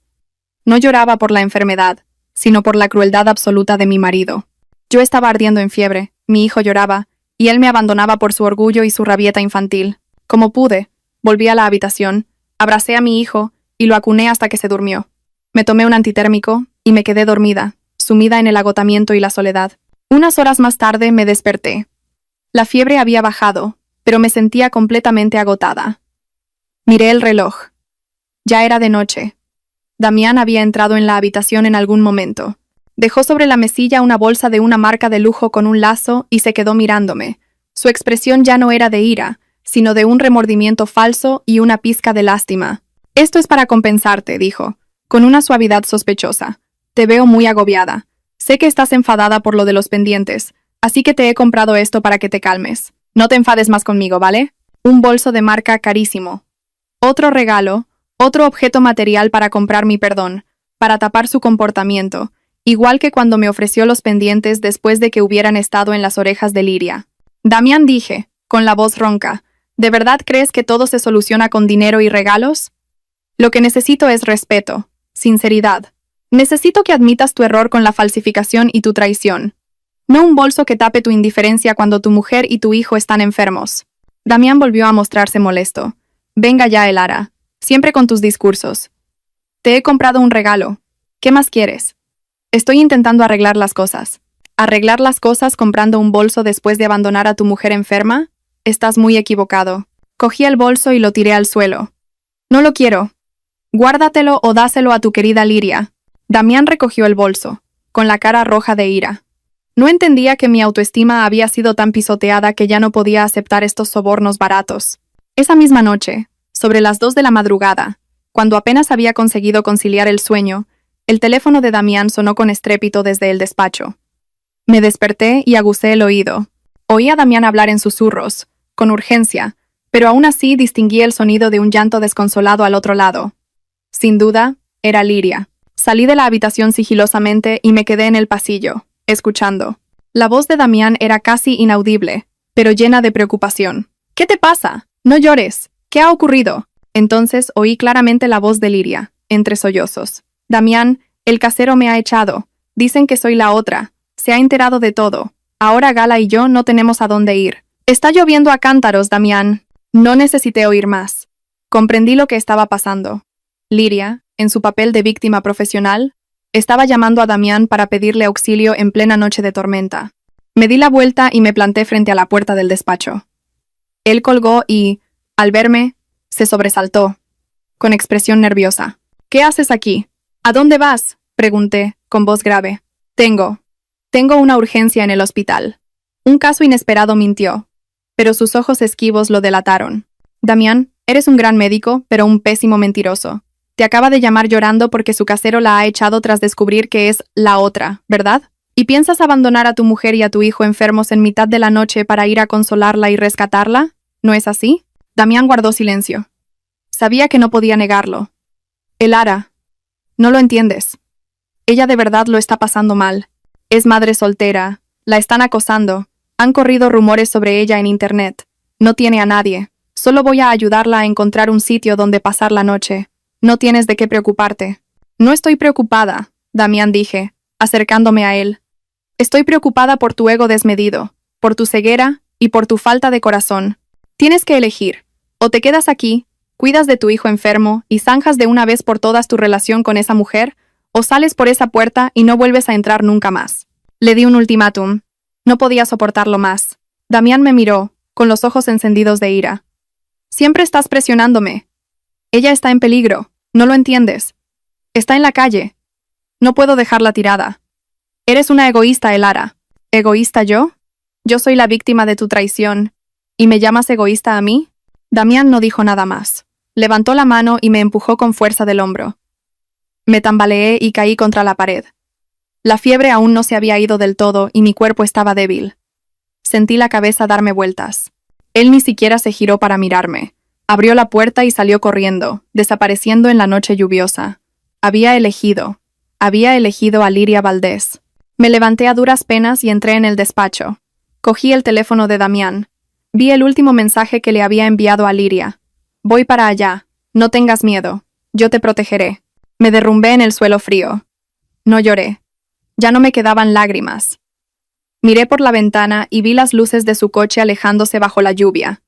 No lloraba por la enfermedad, sino por la crueldad absoluta de mi marido. Yo estaba ardiendo en fiebre, mi hijo lloraba, y él me abandonaba por su orgullo y su rabieta infantil. Como pude, volví a la habitación, abracé a mi hijo y lo acuné hasta que se durmió. Me tomé un antitérmico y me quedé dormida, sumida en el agotamiento y la soledad. Unas horas más tarde me desperté. La fiebre había bajado, pero me sentía completamente agotada. Miré el reloj. Ya era de noche. Damián había entrado en la habitación en algún momento. Dejó sobre la mesilla una bolsa de una marca de lujo con un lazo y se quedó mirándome. Su expresión ya no era de ira, sino de un remordimiento falso y una pizca de lástima. «Esto es para compensarte», dijo, con una suavidad sospechosa. «Te veo muy agobiada. Sé que estás enfadada por lo de los pendientes, así que te he comprado esto para que te calmes. No te enfades más conmigo, ¿vale? Un bolso de marca carísimo. Otro regalo, otro objeto material para comprar mi perdón, para tapar su comportamiento, igual que cuando me ofreció los pendientes después de que hubieran estado en las orejas de Liria. Damián, dije, con la voz ronca, ¿de verdad crees que todo se soluciona con dinero y regalos? Lo que necesito es respeto, sinceridad. Necesito que admitas tu error con la falsificación y tu traición. No un bolso que tape tu indiferencia cuando tu mujer y tu hijo están enfermos. Damián volvió a mostrarse molesto. Venga ya, Elara. Siempre con tus discursos. Te he comprado un regalo. ¿Qué más quieres? Estoy intentando arreglar las cosas. ¿Arreglar las cosas comprando un bolso después de abandonar a tu mujer enferma? Estás muy equivocado. Cogí el bolso y lo tiré al suelo. No lo quiero. Guárdatelo o dáselo a tu querida Liria. Damián recogió el bolso, con la cara roja de ira. No entendía que mi autoestima había sido tan pisoteada que ya no podía aceptar estos sobornos baratos. Esa misma noche, sobre las 2 de la madrugada, cuando apenas había conseguido conciliar el sueño, el teléfono de Damián sonó con estrépito desde el despacho. Me desperté y aguzé el oído. Oí a Damián hablar en susurros, con urgencia, pero aún así distinguí el sonido de un llanto desconsolado al otro lado. Sin duda, era Liria. Salí de la habitación sigilosamente y me quedé en el pasillo, escuchando. La voz de Damián era casi inaudible, pero llena de preocupación. «¿Qué te pasa? No llores. ¿Qué ha ocurrido?» Entonces oí claramente la voz de Liria, entre sollozos. «Damián, el casero me ha echado. Dicen que soy la otra. Se ha enterado de todo. Ahora Gala y yo no tenemos a dónde ir. Está lloviendo a cántaros, Damián». No necesité oír más. Comprendí lo que estaba pasando. Liria, en su papel de víctima profesional, estaba llamando a Damián para pedirle auxilio en plena noche de tormenta. Me di la vuelta y me planté frente a la puerta del despacho. Él colgó y, al verme, se sobresaltó, con expresión nerviosa. «¿Qué haces aquí? ¿A dónde vas?», pregunté, con voz grave. Tengo una urgencia en el hospital. Un caso inesperado mintió, pero sus ojos esquivos lo delataron. Damián, eres un gran médico, pero un pésimo mentiroso. Te acaba de llamar llorando porque su casero la ha echado tras descubrir que es la otra, ¿verdad? ¿Y piensas abandonar a tu mujer y a tu hijo enfermos en mitad de la noche para ir a consolarla y rescatarla? ¿No es así? Damián guardó silencio. Sabía que no podía negarlo. Elara, no lo entiendes. Ella de verdad lo está pasando mal. Es madre soltera, la están acosando, han corrido rumores sobre ella en internet. No tiene a nadie. Solo voy a ayudarla a encontrar un sitio donde pasar la noche. No tienes de qué preocuparte. No estoy preocupada, Damián dije, acercándome a él. Estoy preocupada por tu ego desmedido, por tu ceguera y por tu falta de corazón. Tienes que elegir. O te quedas aquí, cuidas de tu hijo enfermo y zanjas de una vez por todas tu relación con esa mujer, o sales por esa puerta y no vuelves a entrar nunca más. Le di un ultimátum. No podía soportarlo más. Damián me miró, con los ojos encendidos de ira. Siempre estás presionándome. Ella está en peligro, no lo entiendes. Está en la calle. No puedo dejarla tirada. Eres una egoísta, Elara. ¿Egoísta yo? Yo soy la víctima de tu traición. ¿Y me llamas egoísta a mí? Damián no dijo nada más. Levantó la mano y me empujó con fuerza del hombro. Me tambaleé y caí contra la pared. La fiebre aún no se había ido del todo y mi cuerpo estaba débil. Sentí la cabeza darme vueltas. Él ni siquiera se giró para mirarme. Abrió la puerta y salió corriendo, desapareciendo en la noche lluviosa. Había elegido a Liria Valdés. Me levanté a duras penas y entré en el despacho. Cogí el teléfono de Damián. Vi el último mensaje que le había enviado a Liria. Voy para allá. No tengas miedo. Yo te protegeré. Me derrumbé en el suelo frío. No lloré. Ya no me quedaban lágrimas. Miré por la ventana y vi las luces de su coche alejándose bajo la lluvia.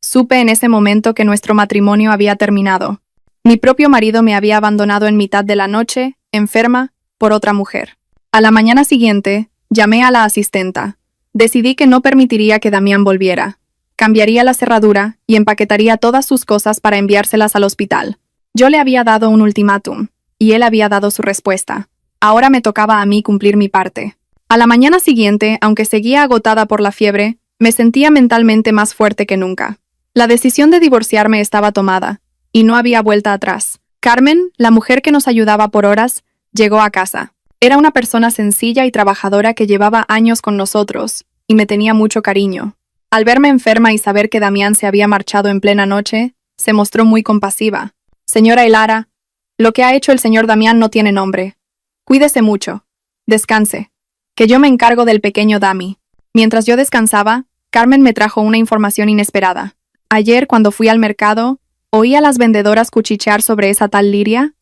Supe en ese momento que nuestro matrimonio había terminado. Mi propio marido me había abandonado en mitad de la noche, enferma, por otra mujer. A la mañana siguiente, llamé a la asistenta. Decidí que no permitiría que Damián volviera. Cambiaría la cerradura y empaquetaría todas sus cosas para enviárselas al hospital. Yo le había dado un ultimátum, y él había dado su respuesta. Ahora me tocaba a mí cumplir mi parte. A la mañana siguiente, aunque seguía agotada por la fiebre, me sentía mentalmente más fuerte que nunca. La decisión de divorciarme estaba tomada, y no había vuelta atrás. Carmen, la mujer que nos ayudaba por horas, llegó a casa. Era una persona sencilla y trabajadora que llevaba años con nosotros, y me tenía mucho cariño. Al verme enferma y saber que Damián se había marchado en plena noche, se mostró muy compasiva. Señora Elara, lo que ha hecho el señor Damián no tiene nombre. Cuídese mucho. Descanse. Que yo me encargo del pequeño Dami. Mientras yo descansaba, Carmen me trajo una información inesperada. Ayer, cuando fui al mercado, oí a las vendedoras cuchichear sobre esa tal Liria.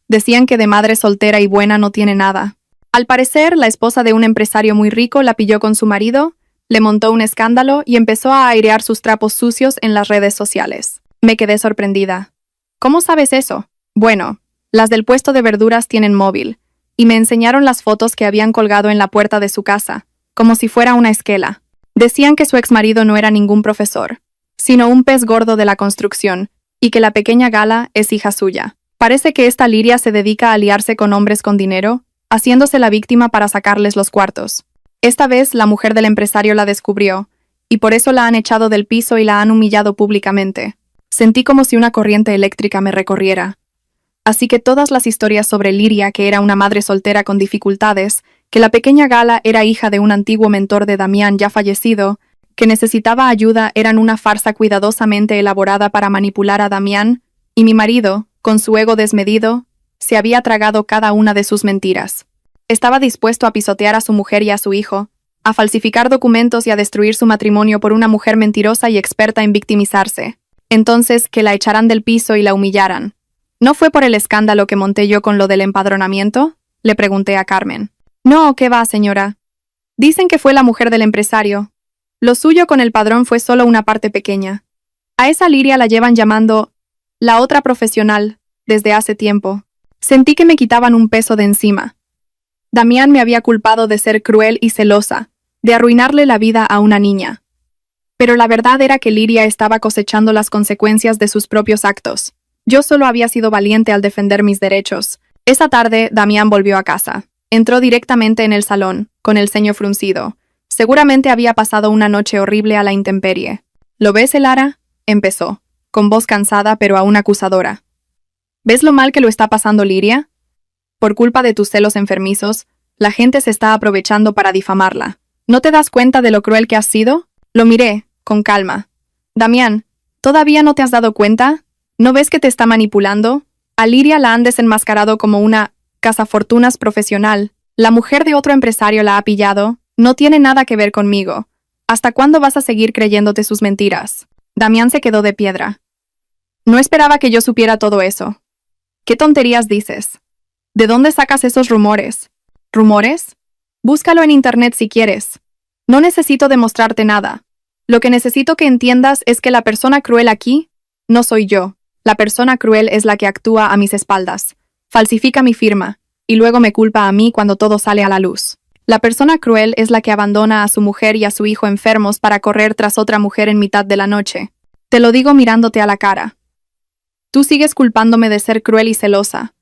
Decían que de madre soltera y buena no tiene nada. Al parecer, la esposa de un empresario muy rico la pilló con su marido, le montó un escándalo y empezó a airear sus trapos sucios en las redes sociales. Me quedé sorprendida. ¿Cómo sabes eso? Bueno, las del puesto de verduras tienen móvil, y me enseñaron las fotos que habían colgado en la puerta de su casa, como si fuera una esquela. Decían que su exmarido no era ningún profesor, sino un pez gordo de la construcción, y que la pequeña Gala es hija suya. Parece que esta Liria se dedica a aliarse con hombres con dinero, haciéndose la víctima para sacarles los cuartos. Esta vez la mujer del empresario la descubrió, y por eso la han echado del piso y la han humillado públicamente. Sentí como si una corriente eléctrica me recorriera. Así que todas las historias sobre Liria, que era una madre soltera con dificultades, que la pequeña Gala era hija de un antiguo mentor de Damián ya fallecido, que necesitaba ayuda, eran una farsa cuidadosamente elaborada para manipular a Damián, y mi marido, con su ego desmedido, se había tragado cada una de sus mentiras. Estaba dispuesto a pisotear a su mujer y a su hijo, a falsificar documentos y a destruir su matrimonio por una mujer mentirosa y experta en victimizarse. Entonces, que la echaran del piso y la humillaran. ¿No fue por el escándalo que monté yo con lo del empadronamiento? Le pregunté a Carmen. No, ¿qué va, señora? Dicen que fue la mujer del empresario. Lo suyo con el padrón fue solo una parte pequeña. A esa Liria la llevan llamando la otra profesional desde hace tiempo. Sentí que me quitaban un peso de encima. Damián me había culpado de ser cruel y celosa, de arruinarle la vida a una niña. Pero la verdad era que Liria estaba cosechando las consecuencias de sus propios actos. Yo solo había sido valiente al defender mis derechos. Esa tarde, Damián volvió a casa. Entró directamente en el salón, con el ceño fruncido. Seguramente había pasado una noche horrible a la intemperie. ¿Lo ves, Elara? Empezó, con voz cansada pero aún acusadora. ¿Ves lo mal que lo está pasando Liria? Por culpa de tus celos enfermizos, la gente se está aprovechando para difamarla. ¿No te das cuenta de lo cruel que has sido? Lo miré, con calma. Damián, ¿todavía no te has dado cuenta? ¿No ves que te está manipulando? A Liria la han desenmascarado como una cazafortunas profesional. La mujer de otro empresario la ha pillado. No tiene nada que ver conmigo. ¿Hasta cuándo vas a seguir creyéndote sus mentiras? Damián se quedó de piedra. No esperaba que yo supiera todo eso. ¿Qué tonterías dices? ¿De dónde sacas esos rumores? ¿Rumores? Búscalo en internet si quieres. No necesito demostrarte nada. Lo que necesito que entiendas es que la persona cruel aquí no soy yo. La persona cruel es la que actúa a mis espaldas. Falsifica mi firma, y luego me culpa a mí cuando todo sale a la luz. La persona cruel es la que abandona a su mujer y a su hijo enfermos para correr tras otra mujer en mitad de la noche. Te lo digo mirándote a la cara. Tú sigues culpándome de ser cruel y celosa.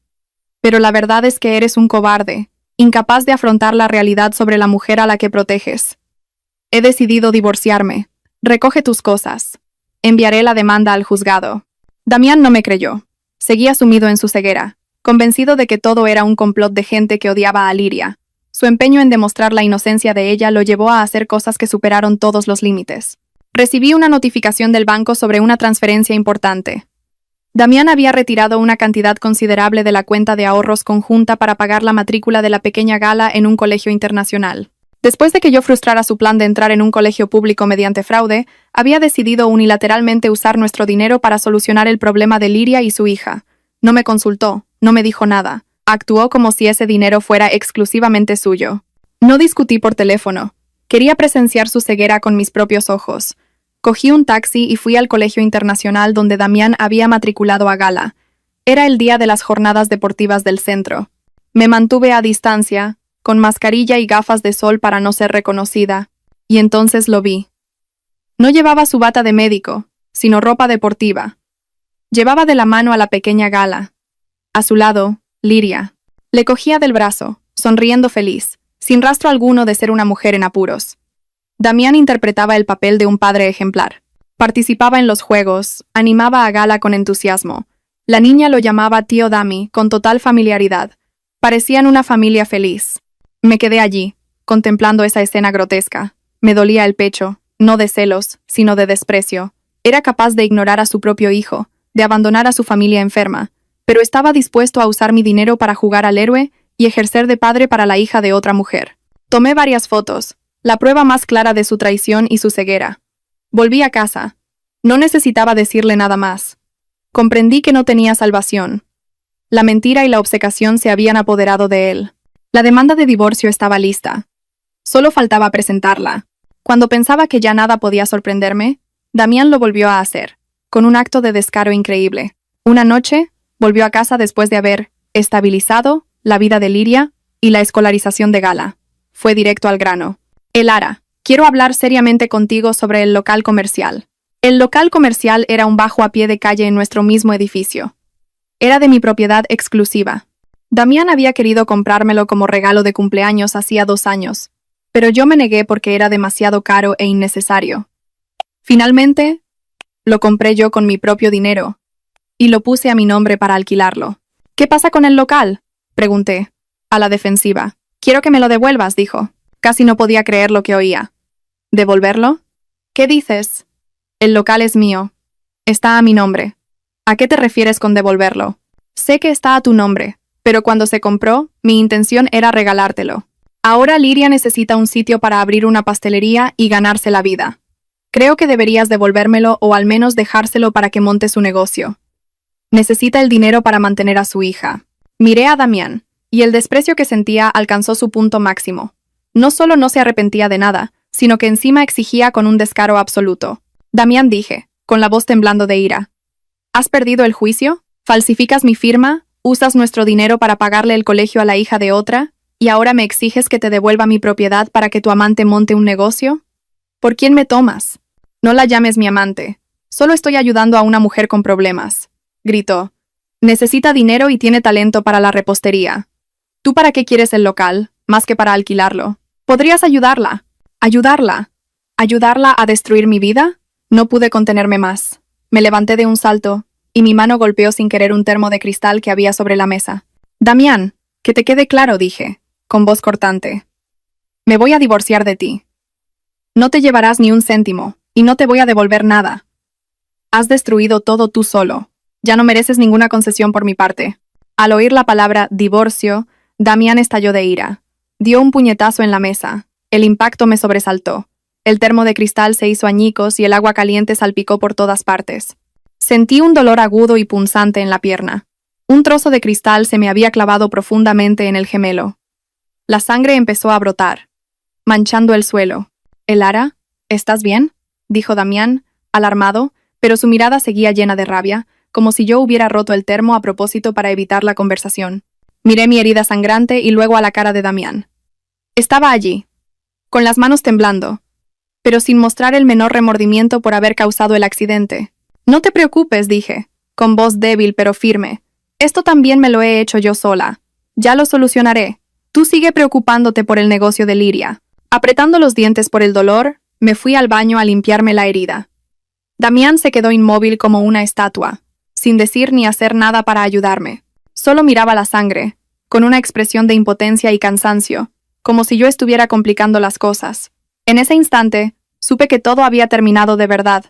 Pero la verdad es que eres un cobarde, incapaz de afrontar la realidad sobre la mujer a la que proteges. He decidido divorciarme. Recoge tus cosas. Enviaré la demanda al juzgado. Damián no me creyó. Seguía sumido en su ceguera, convencido de que todo era un complot de gente que odiaba a Liria. Su empeño en demostrar la inocencia de ella lo llevó a hacer cosas que superaron todos los límites. Recibí una notificación del banco sobre una transferencia importante. Damián había retirado una cantidad considerable de la cuenta de ahorros conjunta para pagar la matrícula de la pequeña Gala en un colegio internacional. Después de que yo frustrara su plan de entrar en un colegio público mediante fraude, había decidido unilateralmente usar nuestro dinero para solucionar el problema de Liria y su hija. No me consultó, no me dijo nada. Actuó como si ese dinero fuera exclusivamente suyo. No discutí por teléfono. Quería presenciar su ceguera con mis propios ojos. Cogí un taxi y fui al colegio internacional donde Damián había matriculado a Gala. Era el día de las jornadas deportivas del centro. Me mantuve a distancia, con mascarilla y gafas de sol para no ser reconocida, y entonces lo vi. No llevaba su bata de médico, sino ropa deportiva. Llevaba de la mano a la pequeña Gala. A su lado, Liria. Le cogía del brazo, sonriendo feliz, sin rastro alguno de ser una mujer en apuros. Damián interpretaba el papel de un padre ejemplar. Participaba en los juegos, animaba a Gala con entusiasmo. La niña lo llamaba tío Dami con total familiaridad. Parecían una familia feliz. Me quedé allí, contemplando esa escena grotesca. Me dolía el pecho, no de celos, sino de desprecio. Era capaz de ignorar a su propio hijo, de abandonar a su familia enferma, pero estaba dispuesto a usar mi dinero para jugar al héroe y ejercer de padre para la hija de otra mujer. Tomé varias fotos, la prueba más clara de su traición y su ceguera. Volví a casa. No necesitaba decirle nada más. Comprendí que no tenía salvación. La mentira y la obcecación se habían apoderado de él. La demanda de divorcio estaba lista. Solo faltaba presentarla. Cuando pensaba que ya nada podía sorprenderme, Damián lo volvió a hacer, con un acto de descaro increíble. Una noche, volvió a casa después de haber estabilizado la vida de Liria y la escolarización de Gala. Fue directo al grano. Elara, quiero hablar seriamente contigo sobre el local comercial. El local comercial era un bajo a pie de calle en nuestro mismo edificio. Era de mi propiedad exclusiva. Damián había querido comprármelo como regalo de cumpleaños hacía 2 años, pero yo me negué porque era demasiado caro e innecesario. Finalmente, lo compré yo con mi propio dinero, y lo puse a mi nombre para alquilarlo. ¿Qué pasa con el local?, pregunté, a la defensiva. Quiero que me lo devuelvas, dijo. Casi no podía creer lo que oía. ¿Devolverlo? ¿Qué dices? El local es mío. Está a mi nombre. ¿A qué te refieres con devolverlo? Sé que está a tu nombre, pero cuando se compró, mi intención era regalártelo. Ahora Liria necesita un sitio para abrir una pastelería y ganarse la vida. Creo que deberías devolvérmelo o al menos dejárselo para que monte su negocio. Necesita el dinero para mantener a su hija. Miré a Damián, y el desprecio que sentía alcanzó su punto máximo. No solo no se arrepentía de nada, sino que encima exigía con un descaro absoluto. Damián, dije, con la voz temblando de ira. ¿Has perdido el juicio? ¿Falsificas mi firma? ¿Usas nuestro dinero para pagarle el colegio a la hija de otra? ¿Y ahora me exiges que te devuelva mi propiedad para que tu amante monte un negocio? ¿Por quién me tomas? No la llames mi amante. Solo estoy ayudando a una mujer con problemas. Gritó. Necesita dinero y tiene talento para la repostería. ¿Tú para qué quieres el local, más que para alquilarlo? ¿Podrías ayudarla? ¿Ayudarla? ¿Ayudarla a destruir mi vida? No pude contenerme más. Me levanté de un salto, y mi mano golpeó sin querer un termo de cristal que había sobre la mesa. Damián, que te quede claro, dije, con voz cortante. Me voy a divorciar de ti. No te llevarás ni un céntimo, y no te voy a devolver nada. Has destruido todo tú solo. Ya no mereces ninguna concesión por mi parte. Al oír la palabra divorcio, Damián estalló de ira. Dio un puñetazo en la mesa. El impacto me sobresaltó. El termo de cristal se hizo añicos y el agua caliente salpicó por todas partes. Sentí un dolor agudo y punzante en la pierna. Un trozo de cristal se me había clavado profundamente en el gemelo. La sangre empezó a brotar, manchando el suelo. «Elara, ¿estás bien?», dijo Damián, alarmado, pero su mirada seguía llena de rabia, como si yo hubiera roto el termo a propósito para evitar la conversación. Miré mi herida sangrante y luego a la cara de Damián. Estaba allí, con las manos temblando, pero sin mostrar el menor remordimiento por haber causado el accidente. «No te preocupes», dije, con voz débil pero firme. «Esto también me lo he hecho yo sola. Ya lo solucionaré. Tú sigue preocupándote por el negocio de Liria». Apretando los dientes por el dolor, me fui al baño a limpiarme la herida. Damián se quedó inmóvil como una estatua, sin decir ni hacer nada para ayudarme. Solo miraba la sangre, con una expresión de impotencia y cansancio, como si yo estuviera complicando las cosas. En ese instante, supe que todo había terminado de verdad.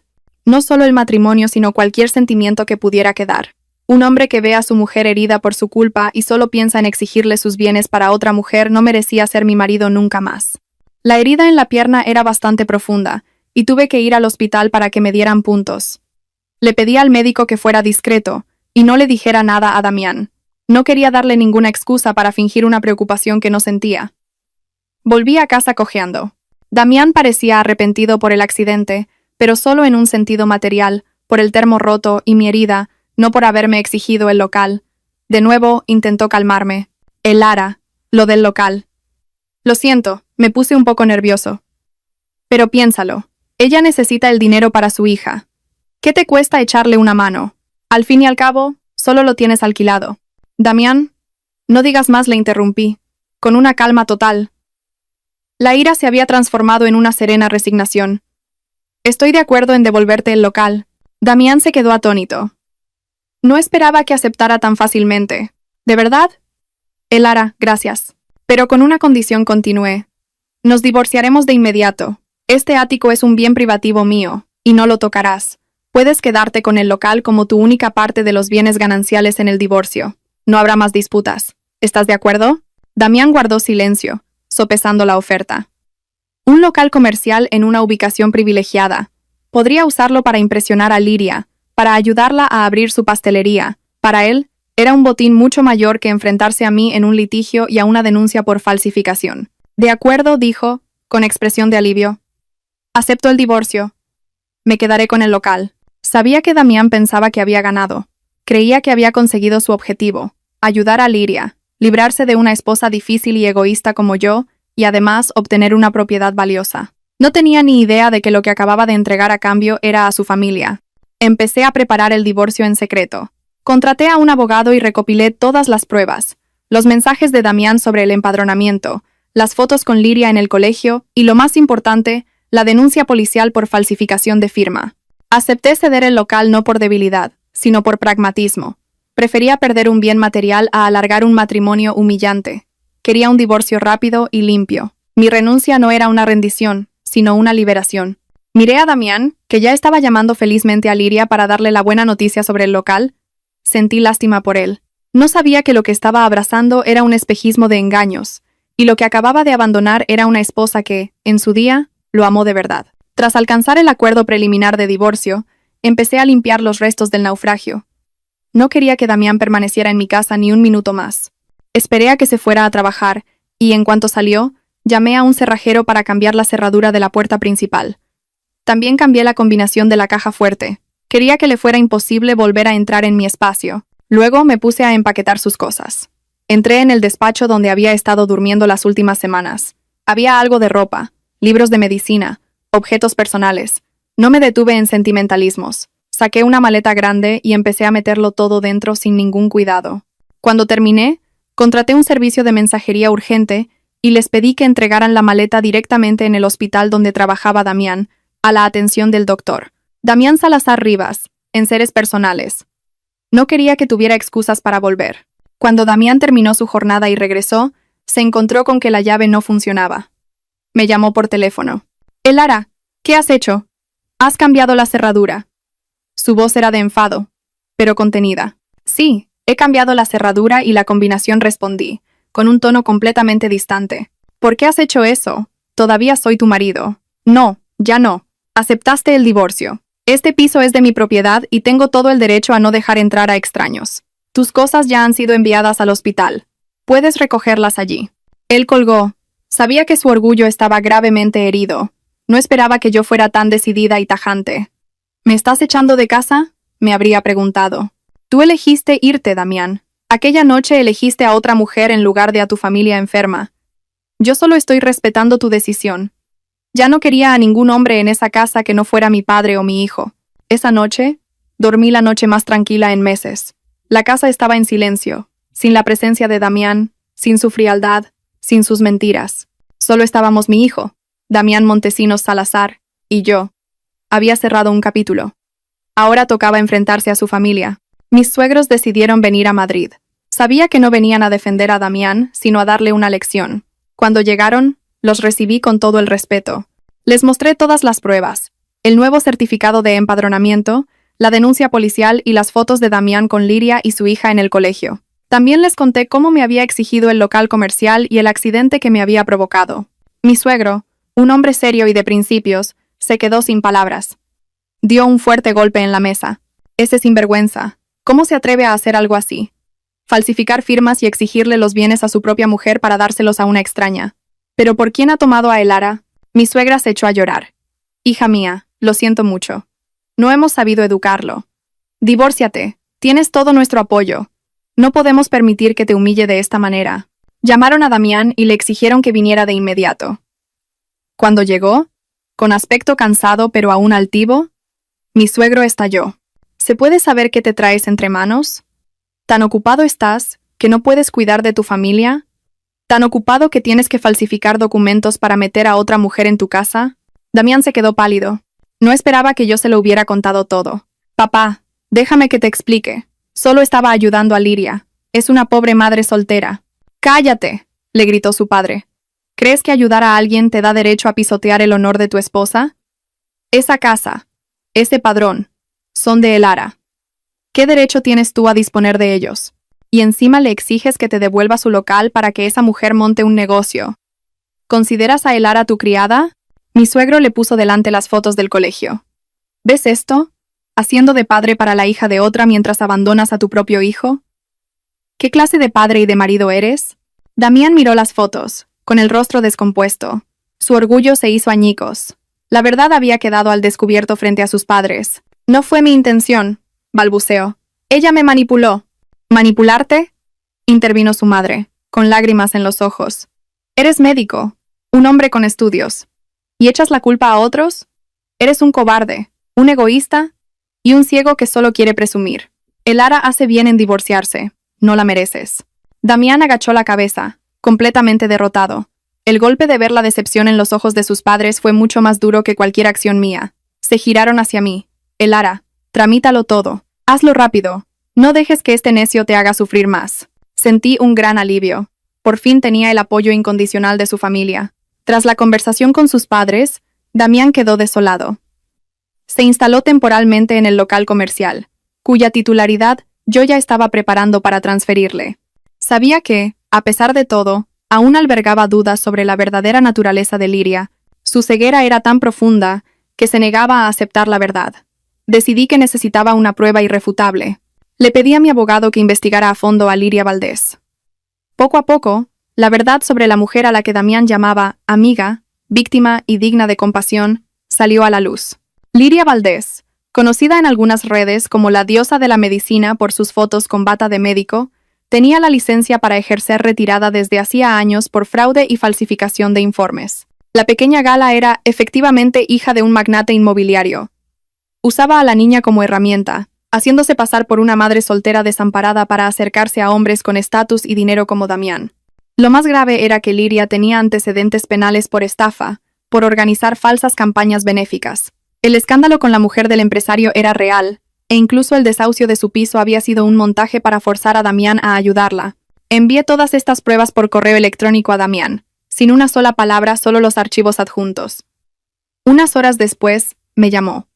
No solo el matrimonio, sino cualquier sentimiento que pudiera quedar. Un hombre que ve a su mujer herida por su culpa y solo piensa en exigirle sus bienes para otra mujer no merecía ser mi marido nunca más. La herida en la pierna era bastante profunda, y tuve que ir al hospital para que me dieran puntos. Le pedí al médico que fuera discreto, y no le dijera nada a Damián. No quería darle ninguna excusa para fingir una preocupación que no sentía. Volví a casa cojeando. Damián parecía arrepentido por el accidente, pero solo en un sentido material, por el termo roto y mi herida, no por haberme exigido el local. De nuevo intentó calmarme. «Elara, lo del local». «Lo siento, me puse un poco nervioso. Pero piénsalo, ella necesita el dinero para su hija. ¿Qué te cuesta echarle una mano? Al fin y al cabo, solo lo tienes alquilado». «Damián, no digas más», le interrumpí, con una calma total. La ira se había transformado en una serena resignación. «Estoy de acuerdo en devolverte el local». Damián se quedó atónito. No esperaba que aceptara tan fácilmente. «¿De verdad?» «Elara, gracias. Pero con una condición», continué. «Nos divorciaremos de inmediato. Este ático es un bien privativo mío, y no lo tocarás. Puedes quedarte con el local como tu única parte de los bienes gananciales en el divorcio. No habrá más disputas. ¿Estás de acuerdo?» Damián guardó silencio, sopesando la oferta. Un local comercial en una ubicación privilegiada. Podría usarlo para impresionar a Liria, para ayudarla a abrir su pastelería. Para él, era un botín mucho mayor que enfrentarse a mí en un litigio y a una denuncia por falsificación. «De acuerdo», dijo, con expresión de alivio. «Acepto el divorcio. Me quedaré con el local». Sabía que Damián pensaba que había ganado. Creía que había conseguido su objetivo, ayudar a Liria, librarse de una esposa difícil y egoísta como yo, y además obtener una propiedad valiosa. No tenía ni idea de que lo que acababa de entregar a cambio era a su familia. Empecé a preparar el divorcio en secreto. Contraté a un abogado y recopilé todas las pruebas, los mensajes de Damián sobre el empadronamiento, las fotos con Liria en el colegio y, lo más importante, la denuncia policial por falsificación de firma. Acepté ceder el local no por debilidad, sino por pragmatismo. Prefería perder un bien material a alargar un matrimonio humillante. Quería un divorcio rápido y limpio. Mi renuncia no era una rendición, sino una liberación. Miré a Damián, que ya estaba llamando felizmente a Liria para darle la buena noticia sobre el local. Sentí lástima por él. No sabía que lo que estaba abrazando era un espejismo de engaños, y lo que acababa de abandonar era una esposa que, en su día, lo amó de verdad. Tras alcanzar el acuerdo preliminar de divorcio, empecé a limpiar los restos del naufragio. No quería que Damián permaneciera en mi casa ni un minuto más. Esperé a que se fuera a trabajar, y en cuanto salió, llamé a un cerrajero para cambiar la cerradura de la puerta principal. También cambié la combinación de la caja fuerte. Quería que le fuera imposible volver a entrar en mi espacio. Luego me puse a empaquetar sus cosas. Entré en el despacho donde había estado durmiendo las últimas semanas. Había algo de ropa, libros de medicina, objetos personales. No me detuve en sentimentalismos. Saqué una maleta grande y empecé a meterlo todo dentro sin ningún cuidado. Cuando terminé, Contraté un servicio de mensajería urgente y les pedí que entregaran la maleta directamente en el hospital donde trabajaba Damián, a la atención del doctor Damián Salazar Rivas, en Seres Personales. No quería que tuviera excusas para volver. Cuando Damián terminó su jornada y regresó, se encontró con que la llave no funcionaba. Me llamó por teléfono. Elara, ¿qué has hecho? Has cambiado la cerradura. Su voz era de enfado, pero contenida. Sí, he cambiado la cerradura y la combinación, respondí, con un tono completamente distante. ¿Por qué has hecho eso? Todavía soy tu marido. No, ya no. Aceptaste el divorcio. Este piso es de mi propiedad y tengo todo el derecho a no dejar entrar a extraños. Tus cosas ya han sido enviadas al hospital. Puedes recogerlas allí. Él colgó. Sabía que su orgullo estaba gravemente herido. No esperaba que yo fuera tan decidida y tajante. ¿Me estás echando de casa?, me habría preguntado. Tú elegiste irte, Damián. Aquella noche elegiste a otra mujer en lugar de a tu familia enferma. Yo solo estoy respetando tu decisión. Ya no quería a ningún hombre en esa casa que no fuera mi padre o mi hijo. Esa noche, dormí la noche más tranquila en meses. La casa estaba en silencio, sin la presencia de Damián, sin su frialdad, sin sus mentiras. Solo estábamos mi hijo, Damián Montesinos Salazar, y yo. Había cerrado un capítulo. Ahora tocaba enfrentarse a su familia. Mis suegros decidieron venir a Madrid. Sabía que no venían a defender a Damián, sino a darle una lección. Cuando llegaron, los recibí con todo el respeto. Les mostré todas las pruebas, el nuevo certificado de empadronamiento, la denuncia policial y las fotos de Damián con Liria y su hija en el colegio. También les conté cómo me había exigido el local comercial y el accidente que me había provocado. Mi suegro, un hombre serio y de principios, se quedó sin palabras. Dio un fuerte golpe en la mesa. Ese sinvergüenza. ¿Cómo se atreve a hacer algo así? Falsificar firmas y exigirle los bienes a su propia mujer para dárselos a una extraña. ¿Pero por quién ha tomado a Elara? Mi suegra se echó a llorar. Hija mía, lo siento mucho. No hemos sabido educarlo. Divórciate. Tienes todo nuestro apoyo. No podemos permitir que te humille de esta manera. Llamaron a Damián y le exigieron que viniera de inmediato. Cuando llegó, con aspecto cansado pero aún altivo, mi suegro estalló. ¿Se puede saber qué te traes entre manos? ¿Tan ocupado estás que no puedes cuidar de tu familia? ¿Tan ocupado que tienes que falsificar documentos para meter a otra mujer en tu casa? Damián se quedó pálido. No esperaba que yo se lo hubiera contado todo. Papá, déjame que te explique. Solo estaba ayudando a Liria. Es una pobre madre soltera. ¡Cállate!, le gritó su padre. ¿Crees que ayudar a alguien te da derecho a pisotear el honor de tu esposa? Esa casa, ese padrón, son de Elara. ¿Qué derecho tienes tú a disponer de ellos? Y encima le exiges que te devuelva su local para que esa mujer monte un negocio. ¿Consideras a Elara tu criada? Mi suegro le puso delante las fotos del colegio. ¿Ves esto? ¿Haciendo de padre para la hija de otra mientras abandonas a tu propio hijo? ¿Qué clase de padre y de marido eres? Damián miró las fotos, con el rostro descompuesto. Su orgullo se hizo añicos. La verdad había quedado al descubierto frente a sus padres. No fue mi intención, balbuceó. Ella me manipuló. ¿Manipularte?, intervino su madre, con lágrimas en los ojos. Eres médico, un hombre con estudios. ¿Y echas la culpa a otros? Eres un cobarde, un egoísta y un ciego que solo quiere presumir. Elara hace bien en divorciarse. No la mereces. Damián agachó la cabeza, completamente derrotado. El golpe de ver la decepción en los ojos de sus padres fue mucho más duro que cualquier acción mía. Se giraron hacia mí. Elara, tramítalo todo. Hazlo rápido. No dejes que este necio te haga sufrir más. Sentí un gran alivio. Por fin tenía el apoyo incondicional de su familia. Tras la conversación con sus padres, Damián quedó desolado. Se instaló temporalmente en el local comercial, cuya titularidad yo ya estaba preparando para transferirle. Sabía que, a pesar de todo, aún albergaba dudas sobre la verdadera naturaleza de Liria. Su ceguera era tan profunda que se negaba a aceptar la verdad. Decidí que necesitaba una prueba irrefutable. Le pedí a mi abogado que investigara a fondo a Liria Valdés. Poco a poco, la verdad sobre la mujer a la que Damián llamaba amiga, víctima y digna de compasión, salió a la luz. Liria Valdés, conocida en algunas redes como la diosa de la medicina por sus fotos con bata de médico, tenía la licencia para ejercer retirada desde hacía años por fraude y falsificación de informes. La pequeña Gala era, efectivamente, hija de un magnate inmobiliario. Usaba a la niña como herramienta, haciéndose pasar por una madre soltera desamparada para acercarse a hombres con estatus y dinero como Damián. Lo más grave era que Liria tenía antecedentes penales por estafa, por organizar falsas campañas benéficas. El escándalo con la mujer del empresario era real, e incluso el desahucio de su piso había sido un montaje para forzar a Damián a ayudarla. Envié todas estas pruebas por correo electrónico a Damián, sin una sola palabra, solo los archivos adjuntos. Unas horas después, me llamó.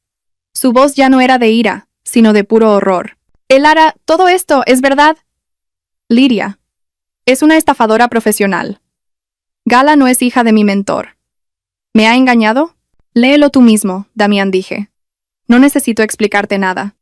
Su voz ya no era de ira, sino de puro horror. Elara, ¿todo esto es verdad? Liria. Es una estafadora profesional. Gala no es hija de mi mentor. ¿Me ha engañado? Léelo tú mismo, Damián, dije. No necesito explicarte nada.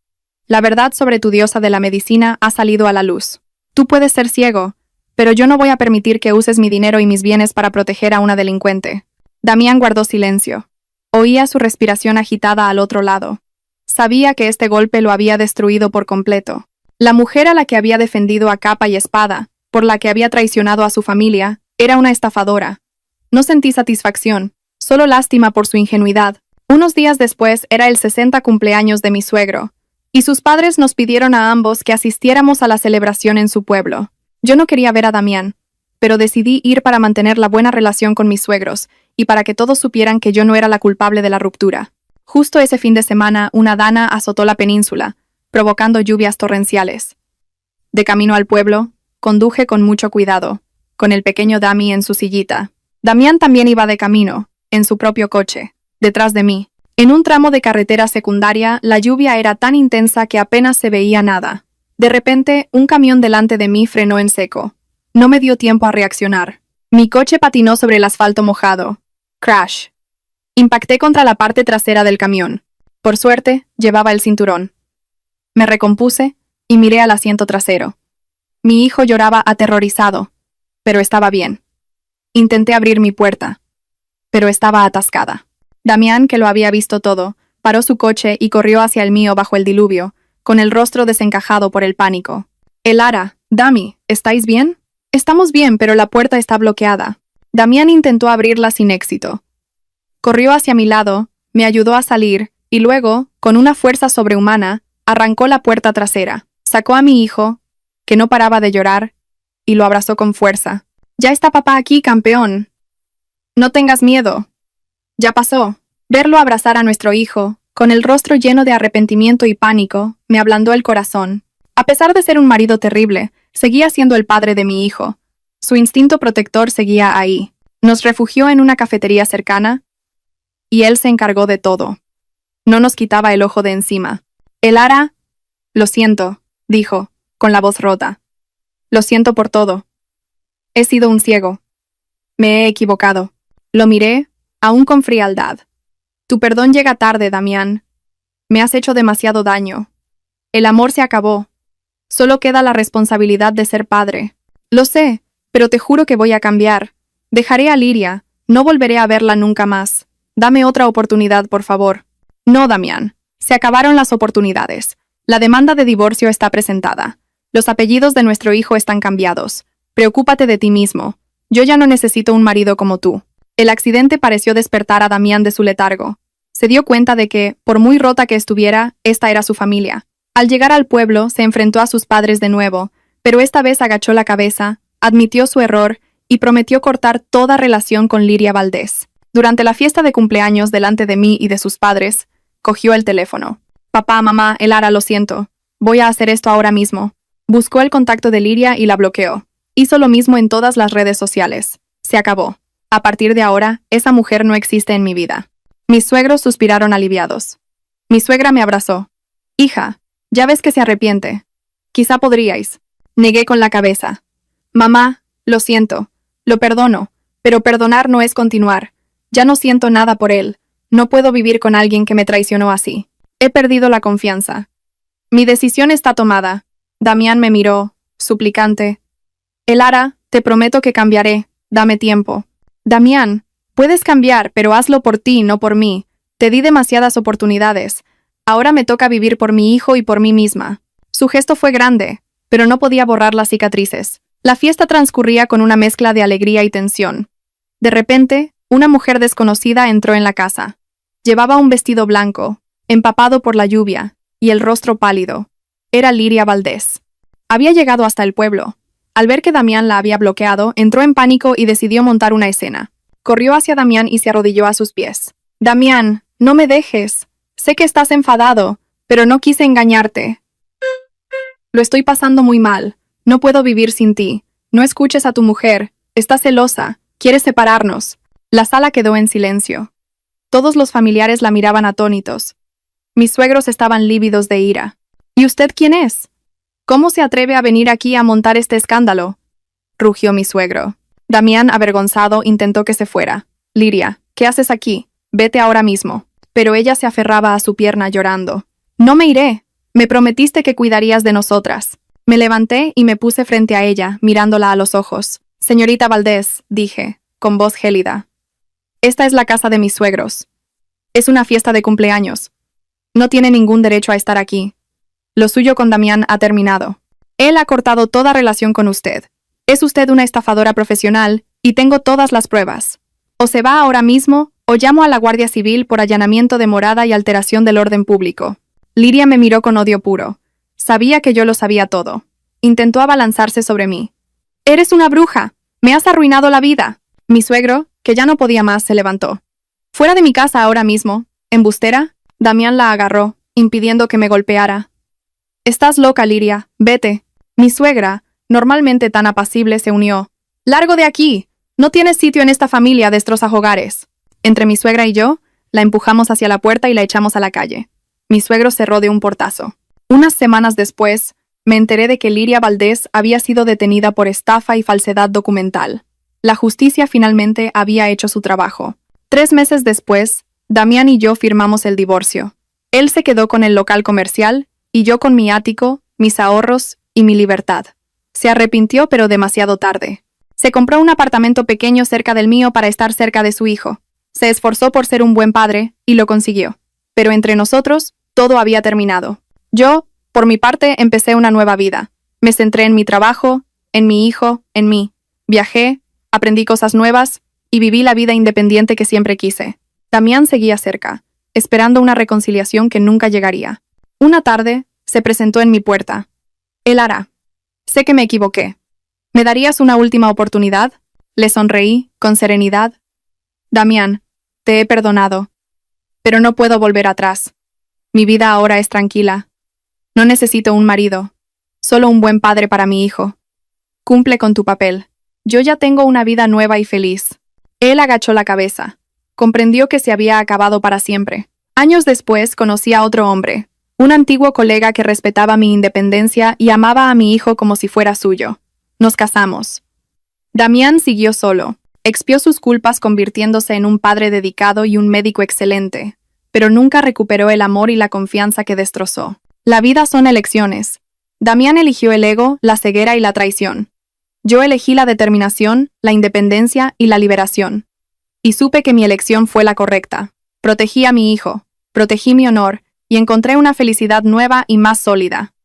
La verdad sobre tu diosa de la medicina ha salido a la luz. Tú puedes ser ciego, pero yo no voy a permitir que uses mi dinero y mis bienes para proteger a una delincuente. Damián guardó silencio. Oía su respiración agitada al otro lado. Sabía que este golpe lo había destruido por completo. La mujer a la que había defendido a capa y espada, por la que había traicionado a su familia, era una estafadora. No sentí satisfacción, solo lástima por su ingenuidad. Unos días después era el 60 cumpleaños de mi suegro, y sus padres nos pidieron a ambos que asistiéramos a la celebración en su pueblo. Yo no quería ver a Damián, pero decidí ir para mantener la buena relación con mis suegros y para que todos supieran que yo no era la culpable de la ruptura. Justo ese fin de semana, una dana azotó la península, provocando lluvias torrenciales. De camino al pueblo, conduje con mucho cuidado, con el pequeño Dami en su sillita. Damián también iba de camino, en su propio coche, detrás de mí. En un tramo de carretera secundaria, la lluvia era tan intensa que apenas se veía nada. De repente, un camión delante de mí frenó en seco. No me dio tiempo a reaccionar. Mi coche patinó sobre el asfalto mojado. Crash. Impacté contra la parte trasera del camión. Por suerte, llevaba el cinturón. Me recompuse y miré al asiento trasero. Mi hijo lloraba aterrorizado, pero estaba bien. Intenté abrir mi puerta, pero estaba atascada. Damián, que lo había visto todo, paró su coche y corrió hacia el mío bajo el diluvio, con el rostro desencajado por el pánico. Elara, Dami, ¿estáis bien? Estamos bien, pero la puerta está bloqueada. Damián intentó abrirla sin éxito. Corrió hacia mi lado, me ayudó a salir, y luego, con una fuerza sobrehumana, arrancó la puerta trasera. Sacó a mi hijo, que no paraba de llorar, y lo abrazó con fuerza. «Ya está papá aquí, campeón. No tengas miedo. Ya pasó». Verlo abrazar a nuestro hijo, con el rostro lleno de arrepentimiento y pánico, me ablandó el corazón. A pesar de ser un marido terrible, seguía siendo el padre de mi hijo. Su instinto protector seguía ahí. Nos refugió en una cafetería cercana, y él se encargó de todo. No nos quitaba el ojo de encima. Elara, lo siento, dijo, con la voz rota. Lo siento por todo. He sido un ciego. Me he equivocado. Lo miré, aún con frialdad. Tu perdón llega tarde, Damián. Me has hecho demasiado daño. El amor se acabó. Solo queda la responsabilidad de ser padre. Lo sé, pero te juro que voy a cambiar. Dejaré a Liria, no volveré a verla nunca más. Dame otra oportunidad, por favor. No, Damián. Se acabaron las oportunidades. La demanda de divorcio está presentada. Los apellidos de nuestro hijo están cambiados. Preocúpate de ti mismo. Yo ya no necesito un marido como tú. El accidente pareció despertar a Damián de su letargo. Se dio cuenta de que, por muy rota que estuviera, esta era su familia. Al llegar al pueblo, se enfrentó a sus padres de nuevo, pero esta vez agachó la cabeza, admitió su error y prometió cortar toda relación con Liria Valdés. Durante la fiesta de cumpleaños delante de mí y de sus padres, cogió el teléfono. «Papá, mamá, Elara, lo siento. Voy a hacer esto ahora mismo». Buscó el contacto de Liria y la bloqueó. Hizo lo mismo en todas las redes sociales. Se acabó. A partir de ahora, esa mujer no existe en mi vida. Mis suegros suspiraron aliviados. Mi suegra me abrazó. «Hija, ya ves que se arrepiente. Quizá podríais». Negué con la cabeza. «Mamá, lo siento. Lo perdono. Pero perdonar no es continuar. Ya no siento nada por él. No puedo vivir con alguien que me traicionó así. He perdido la confianza. Mi decisión está tomada». Damián me miró, suplicante. «Elara, te prometo que cambiaré. Dame tiempo». «Damián, puedes cambiar, pero hazlo por ti, no por mí. Te di demasiadas oportunidades. Ahora me toca vivir por mi hijo y por mí misma». Su gesto fue grande, pero no podía borrar las cicatrices. La fiesta transcurría con una mezcla de alegría y tensión. De repente, una mujer desconocida entró en la casa. Llevaba un vestido blanco, empapado por la lluvia, y el rostro pálido. Era Liria Valdés. Había llegado hasta el pueblo. Al ver que Damián la había bloqueado, entró en pánico y decidió montar una escena. Corrió hacia Damián y se arrodilló a sus pies. «Damián, no me dejes. Sé que estás enfadado, pero no quise engañarte. Lo estoy pasando muy mal. No puedo vivir sin ti. No escuches a tu mujer. Está celosa. Quiere separarnos». La sala quedó en silencio. Todos los familiares la miraban atónitos. Mis suegros estaban lívidos de ira. «¿Y usted quién es? ¿Cómo se atreve a venir aquí a montar este escándalo?», rugió mi suegro. Damián, avergonzado, intentó que se fuera. «Liria, ¿qué haces aquí? Vete ahora mismo». Pero ella se aferraba a su pierna llorando. «No me iré. Me prometiste que cuidarías de nosotras». Me levanté y me puse frente a ella, mirándola a los ojos. «Señorita Valdés», dije, con voz gélida. «Esta es la casa de mis suegros. Es una fiesta de cumpleaños. No tiene ningún derecho a estar aquí. Lo suyo con Damián ha terminado. Él ha cortado toda relación con usted. Es usted una estafadora profesional y tengo todas las pruebas. O se va ahora mismo o llamo a la Guardia Civil por allanamiento de morada y alteración del orden público». Liria me miró con odio puro. Sabía que yo lo sabía todo. Intentó abalanzarse sobre mí. «Eres una bruja. Me has arruinado la vida». Mi suegro, que ya no podía más, se levantó. «Fuera de mi casa ahora mismo, embustera». Damián la agarró, impidiendo que me golpeara. «Estás loca, Liria. Vete». Mi suegra, normalmente tan apacible, se unió. «Largo de aquí. No tienes sitio en esta familia, destrozahogares». Entre mi suegra y yo, la empujamos hacia la puerta y la echamos a la calle. Mi suegro cerró de un portazo. Unas semanas después, me enteré de que Liria Valdés había sido detenida por estafa y falsedad documental. La justicia finalmente había hecho su trabajo. 3 meses después, Damián y yo firmamos el divorcio. Él se quedó con el local comercial y yo con mi ático, mis ahorros y mi libertad. Se arrepintió, pero demasiado tarde. Se compró un apartamento pequeño cerca del mío para estar cerca de su hijo. Se esforzó por ser un buen padre y lo consiguió. Pero entre nosotros, todo había terminado. Yo, por mi parte, empecé una nueva vida. Me centré en mi trabajo, en mi hijo, en mí. Viajé, aprendí cosas nuevas y viví la vida independiente que siempre quise. Damián seguía cerca, esperando una reconciliación que nunca llegaría. Una tarde, se presentó en mi puerta. «Elara, sé que me equivoqué. ¿Me darías una última oportunidad?». Le sonreí, con serenidad. «Damián, te he perdonado. Pero no puedo volver atrás. Mi vida ahora es tranquila. No necesito un marido, solo un buen padre para mi hijo. Cumple con tu papel. Yo ya tengo una vida nueva y feliz». Él agachó la cabeza. Comprendió que se había acabado para siempre. Años después conocí a otro hombre, un antiguo colega que respetaba mi independencia y amaba a mi hijo como si fuera suyo. Nos casamos. Damián siguió solo. Expió sus culpas convirtiéndose en un padre dedicado y un médico excelente, pero nunca recuperó el amor y la confianza que destrozó. La vida son elecciones. Damián eligió el ego, la ceguera y la traición. Yo elegí la determinación, la independencia y la liberación. Y supe que mi elección fue la correcta. Protegí a mi hijo, protegí mi honor y encontré una felicidad nueva y más sólida.